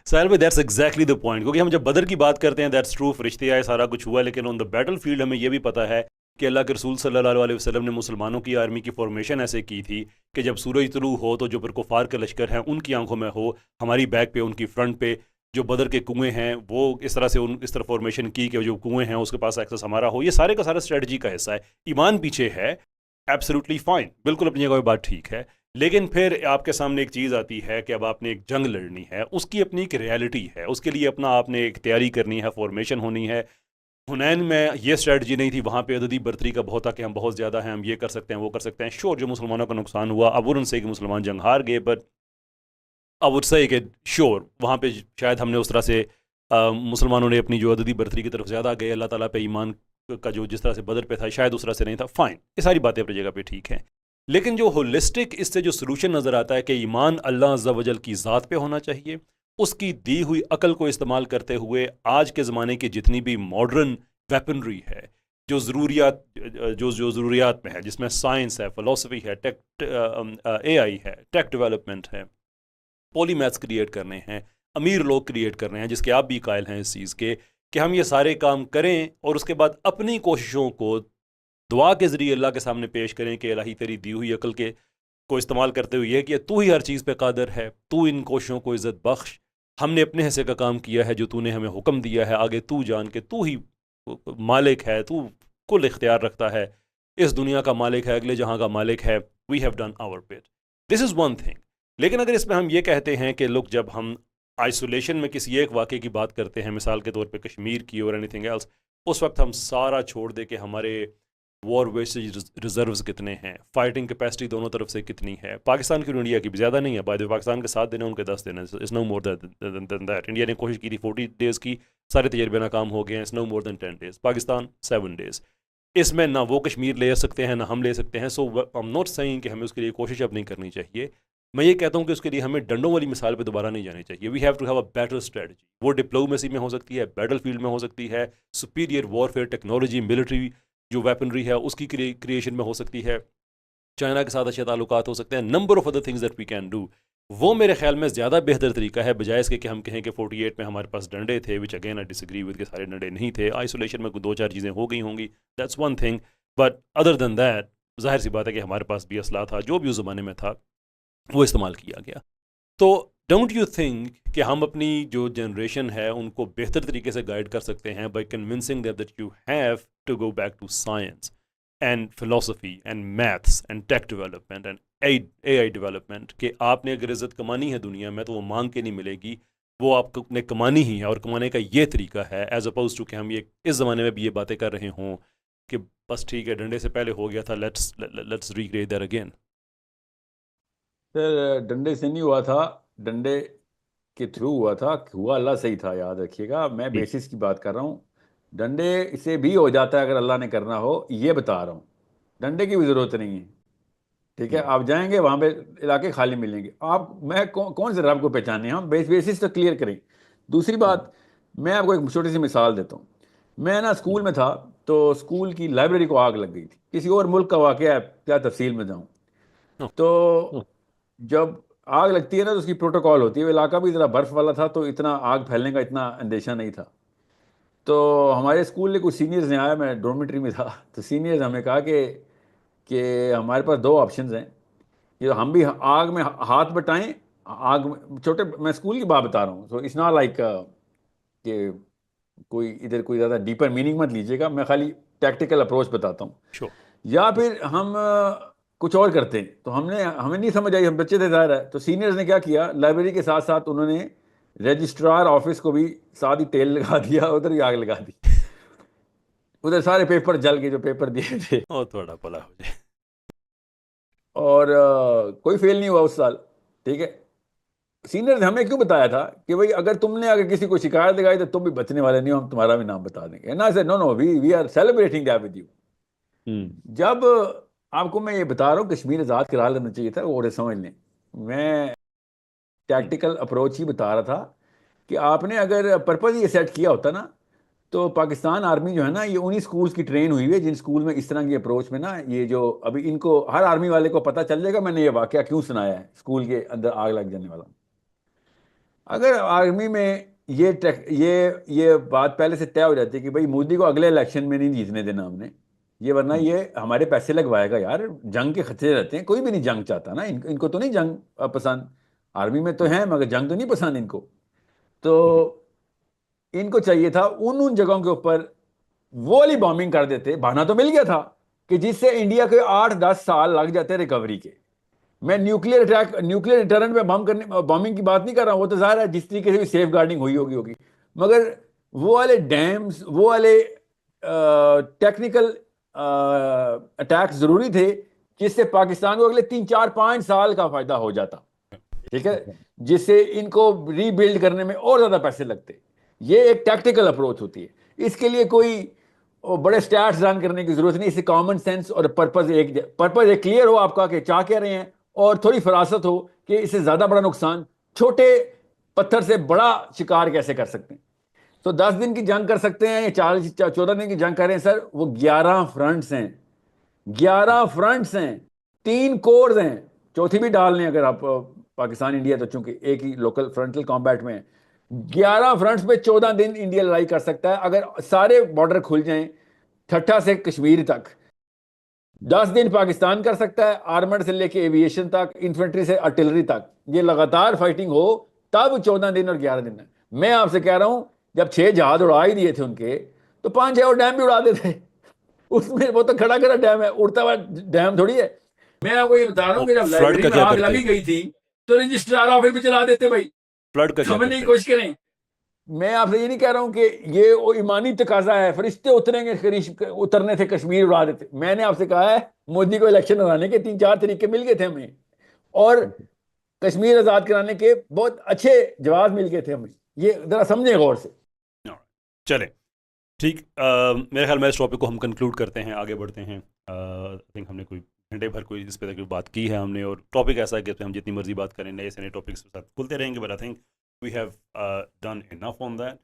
ساحل بھائی, دیٹس ایگزیکٹلی دا پوائنٹ. کیونکہ ہم جب بدر کی بات کرتے ہیں دیٹس ٹرو, فرشتے آئے, سارا کچھ ہوا, لیکن آن دا بیٹل فیلڈ ہمیں یہ بھی پتہ ہے کہ اللہ کے رسول صلی اللہ علیہ وسلم نے مسلمانوں کی آرمی کی فارمیشن ایسے کی تھی کہ جب سورج طلوع ہو تو جو پر کفار کے لشکر ہیں ان کی آنکھوں میں ہو, ہماری بیک پہ, ان کی فرنٹ پہ جو بدر کے کنویں ہیں وہ اس طرح سے اس طرح فارمیشن کی کہ جو کنویں ہیں اس کے پاس ایکسس ہمارا ہو. یہ سارے کا سارا اسٹریٹجی کا حصہ ہے. ایمان پیچھے ہے, ایبسلیوٹلی فائن, بالکل اپنی جگہ بات ٹھیک ہے. لیکن پھر آپ کے سامنے ایک چیز آتی ہے کہ اب آپ نے ایک جنگ لڑنی ہے, اس کی اپنی ایک ریالٹی ہے, اس کے لیے اپنا آپ نے ایک تیاری کرنی ہے, فارمیشن ہونی ہے. حنین میں یہ اسٹریٹجی نہیں تھی, وہاں پہ عددی برتری کا بہت تھا کہ ہم بہت زیادہ ہیں, ہم یہ کر سکتے ہیں, وہ کر سکتے ہیں. شور جو مسلمانوں کا نقصان ہوا, اب ان سے کہ مسلمان جنگ ہار گئے, بٹ اب اس سے کہ شور وہاں پہ شاید ہم نے اس طرح سے مسلمانوں نے اپنی جو عددی برتری کی طرف زیادہ گئے, اللہ تعالیٰ پہ ایمان کا جو جس طرح سے بدر پہ تھا شاید اس طرح سے نہیں تھا. فائن, یہ ساری باتیں اپنی جگہ پہ ٹھیک ہیں. لیکن جو ہولسٹک اس سے جو سلوشن نظر آتا ہے کہ ایمان اللہ عز و جل کی ذات پہ ہونا چاہیے, اس کی دی ہوئی عقل کو استعمال کرتے ہوئے آج کے زمانے کی جتنی بھی ماڈرن ویپنری ہے, جو ضروریات میں ہے, جس میں سائنس ہے, فلسفی ہے, اے آئی ہے, ٹیک ڈیولپمنٹ ہے, پولی میتھس کریٹ کرنے ہیں, امیر لوگ کریٹ کرنے ہیں, جس کے آپ بھی قائل ہیں اس چیز کے کہ ہم یہ سارے کام کریں اور اس کے بعد اپنی کوششوں کو دعا کے ذریعے اللہ کے سامنے پیش کریں کہ الہی تیری دی ہوئی عقل کو استعمال کرتے ہوئے یہ کہ تو ہی ہر چیز پہ قادر ہے, تو ان کوششوں کو عزت بخش, ہم نے اپنے حصے کا کام کیا ہے جو تو نے ہمیں حکم دیا ہے, آگے تو جان کے تو ہی مالک ہے, تو کل اختیار رکھتا ہے, اس دنیا کا مالک ہے, اگلے جہاں کا مالک ہے, we have done our bit. This is one thing. لیکن اگر اس میں ہم یہ کہتے ہیں کہ لوگ جب ہم آئسولیشن میں کسی ایک واقعے کی بات کرتے ہیں, مثال کے طور پہ کشمیر کی اور اینی تھنگ ایلس, اس وقت ہم سارا چھوڑ دے کہ ہمارے وار ویسٹیج ریزروز کتنے ہیں, فائٹنگ کیپیسٹی دونوں طرف سے کتنی ہے. پاکستان کی انڈیا کی بھی زیادہ نہیں ہے, بائی پاکستان کے 7 دن ہیں, ان کے 10 دن ہیں, it's no more than that. India نے کوشش کی تھی 40 days کی, سارے تجربے ناکام ہو گئے ہیں, it's no more than 10 days. Pakistan 7 days. اس میں نہ وہ کشمیر لے سکتے ہیں نہ ہم لے سکتے ہیں. سو آئی ایم ناٹ سیئنگ کہ ہمیں اس کے لیے کوشش اب نہیں کرنی چاہیے. میں یہ کہتا ہوں کہ اس کے لیے ہمیں ڈنڈوں والی مثال پہ دوبارہ نہیں جانی چاہیے. We have to have a better strategy. وہ ڈپلومیسی میں ہو سکتی ہے, بیٹل فیلڈ میں ہو سکتی ہے, سپیریئر وارفیئر ٹیکنالوجی, ملٹری جو ویپنری ہے اس کی کریشن میں ہو سکتی ہے, چائنا کے ساتھ اچھے تعلقات ہو سکتے ہیں, number of other things that we can do. وہ میرے خیال میں زیادہ بہتر طریقہ ہے بجائے اس کے کہ ہم کہیں کہ 48 میں ہمارے پاس ڈنڈے تھے, which again I disagree with کہ سارے ڈنڈے نہیں تھے. آئسولیشن میں 2-4 چیزیں ہو گئی ہوں گی, that's one thing, but other than that ظاہر سی بات ہے کہ ہمارے پاس بھی اسلحہ تھا, جو بھی اس زمانے میں تھا وہ استعمال کیا گیا. تو ڈونٹ یو تھنک کہ ہم اپنی جو جنریشن ہے ان کو بہتر طریقے سے گائیڈ کر سکتے ہیں by convincing that you have to go back to science and philosophy and maths and tech development and A I development, کہ آپ نے اگر عزت کمانی ہے دنیا میں تو وہ مانگ کے نہیں ملے گی, وہ آپ نے کمانی ہی ہے, اور کمانے کا یہ طریقہ ہے, ایز اپوز ٹو کہ ہم یہ اس زمانے میں بھی یہ باتیں کر رہے ہوں کہ بس ٹھیک ہے ڈنڈے سے پہلے ہو گیا تھا, لیٹس ریکریٹ دیٹ اگین. سر ڈنڈے سے نہیں ہوا تھا, ڈنڈے کے تھرو ہوا تھا, ہوا اللہ سے ہی تھا, یاد رکھیے گا. میں بیسس کی بات کر رہا ہوں. ڈنڈے سے بھی ہو جاتا ہے اگر اللہ نے کرنا ہو, یہ بتا رہا ہوں. ڈنڈے کی بھی ضرورت نہیں ہے, ٹھیک ہے. آپ جائیں گے وہاں پہ علاقے خالی ملیں گے. آپ میں کون سے رب کو پہچانے ہیں, ہم بیسس تو کلیئر کریں. دوسری بات, میں آپ کو ایک چھوٹی سی مثال دیتا ہوں. میں نا اسکول میں تھا تو اسکول کی لائبریری کو آگ لگ گئی تھی. کسی اور ملک کا واقعہ ہے, کیا تفصیل میں جاؤں. تو جب آگ لگتی ہے نا تو اس کی پروٹوکال ہوتی ہے. وہ علاقہ بھی ذرا برف والا تھا تو اتنا آگ پھیلنے کا اتنا اندیشہ نہیں تھا. تو ہمارے اسکول نے کچھ سینئرز نے آیا, میں ڈورمیٹری میں تھا, تو سینئرز ہمیں کہا کہ ہمارے پاس 2 آپشنز ہیں, کہ ہم بھی آگ میں ہاتھ بٹائیں. آگ چھوٹے, میں اسکول کی بات بتا رہا ہوں, سو اٹس ناٹ لائک کہ کوئی ادھر کوئی زیادہ ڈیپر میننگ مت لیجیے گا, میں خالی ٹیکٹیکل اپروچ بتاتا ہوں. یا پھر ہم کچھ اور کرتے ہیں. تو ہمیں نہیں سمجھ آئی, ہم بچے تھے ظاہر ہے. تو سینئرز نے کیا کیا, لائبریری کے ساتھ ساتھ انہوں نے رجسٹرار آفس کو بھی ساتھ ہی تیل لگا دیا, ادھر ہی آگ لگا دی. ادھر سارے پیپر جل کے جو پیپر دیے تھے، او تھوڑا بلا ہو جائے. اور کوئی فیل نہیں ہوا اس سال. ٹھیک ہے، سینئر نے ہمیں کیوں بتایا تھا کہ بھائی اگر تم نے اگر کسی کو شکایت لگائی تو تم بھی بچنے والے نہیں ہو، ہم تمہارا بھی نام بتا دیں گے. نا sir, no no, we are celebrating that with you. جب آپ کو میں یہ بتا رہا ہوں کشمیر آزاد کرا لینا چاہیے تھا، وہ سمجھ لیں. میں ٹیکٹیکل اپروچ ہی بتا رہا تھا کہ آپ نے اگر پرپز یہ سیٹ کیا ہوتا نا، تو پاکستان آرمی جو ہے نا، یہ انہی سکولز کی ٹرین ہوئی ہے جن سکول میں اس طرح کی اپروچ میں نا، یہ جو ابھی ان کو ہر آرمی والے کو پتہ چل جائے گا میں نے یہ واقعہ کیوں سنایا ہے سکول کے اندر آگ لگ جانے والا. اگر آرمی میں یہ بات پہلے سے طے ہو جاتی ہے کہ بھائی مودی کو اگلے الیکشن میں نہیں جیتنے دینا ہم نے، یہ ورنہ یہ ہمارے پیسے لگوائے گا یار. جنگ کے خطرے رہتے ہیں، کوئی بھی نہیں جنگ چاہتا نا، ان کو تو نہیں جنگ پسند. آرمی میں تو ہیں مگر جنگ تو نہیں پسند ان کو. تو ان کو چاہیے تھا ان جگہوں کے اوپر وہ والی بامبنگ کر دیتے. بہانہ تو مل گیا تھا کہ جس سے انڈیا کے 8-10 سال لگ جاتے ریکوری کے. میں نیوکلیر ڈیٹرنٹ میں بامبنگ کی بات نہیں کر رہا ہوں، وہ تو ظاہر ہے جس طریقے سے بھی سیف گارڈنگ ہوگی. مگر وہ والے ڈیمز، وہ والے ٹیکنیکل اٹیک ضروری تھے جس سے پاکستان کو اگلے 3-4-5 سال کا فائدہ ہو جاتا. ٹھیک ہے، جس سے ان کو ری بلڈ کرنے میں اور زیادہ پیسے لگتے. یہ ایک ٹیکٹیکل اپروچ ہوتی ہے. اس کے لیے کوئی بڑے سٹیٹس رن کرنے کی ضرورت نہیں. اسے کامن سینس اور پرپز ایک کلیئر ہو آپ کا کہ چاہ کہہ رہے ہیں، اور تھوڑی فراست ہو کہ اس سے زیادہ بڑا نقصان چھوٹے پتھر سے بڑا شکار کیسے کر سکتے ہیں. تو 10 دن کی جنگ کر سکتے ہیں یا 14 دن کی جنگ کر رہے ہیں سر. وہ 11 فرنٹس ہیں، 11 فرنٹس ہیں، 3 کورز ہیں، چوتھی بھی ڈال لیں اگر آپ پاکستان انڈیا تو چونکہ ایک ہی لوکل فرنٹل کمبیٹ میں ہے. 11 فرنٹس پہ 14 دن انڈیا لڑائی کر سکتا ہے اگر سارے بارڈر کھل جائیں ٹھٹھا سے کشمیر تک. 10 دن پاکستان کر سکتا ہے، آرمڈ سے لے کے ایویشن تک، انفنٹری سے آرٹلری تک. یہ لگاتار فائٹنگ ہو تب 14 دن اور 11 دن ہے. میں آپ سے کہہ رہا ہوں جب 6 جہاز اڑا ہی دیے تھے ان کے، تو 5-6 اور ڈیم بھی اڑا دیتے. اس میں وہ تو کھڑا کرا ڈیم ہے، اڑتا ہوا ڈیم تھوڑی ہے. میں آپ کو یہ بتا رہا ہوں کہ جب لائبریری میں آگ لگی گئی تھی تو رجسٹرار آفس بھی چلا دیتے. بھائی فلڈ کا سمجھنے کی کوشش کریں. میں آپ سے یہ نہیں کہہ رہا ہوں کہ یہ ایمانی تقاضا ہے، فرشتے اتریں گے، اترنے تھے کشمیر اڑا دیتے. میں نے آپ سے کہا ہے مودی کو الیکشن ہرانے کے 3-4 طریقے مل گئے تھے ہمیں، اور کشمیر آزاد کرانے کے بہت اچھے جواز مل گئے تھے ہمیں. یہ ذرا سمجھیں غور سے. چلیں ٹھیک، میرے خیال میں اس ٹاپک کو ہم کنکلوڈ کرتے ہیں، آگے بڑھتے ہیں. آئی تھنک ہم نے کوئی گھنٹے بھر کوئی اس پہ بات کی ہے ہم نے، اور ٹاپک ایسا ہے کہ ہم جتنی مرضی بات کریں نئے سے نئے ٹاپکس کے ساتھ کھلتے رہیں گے. But I think we have done enough on that.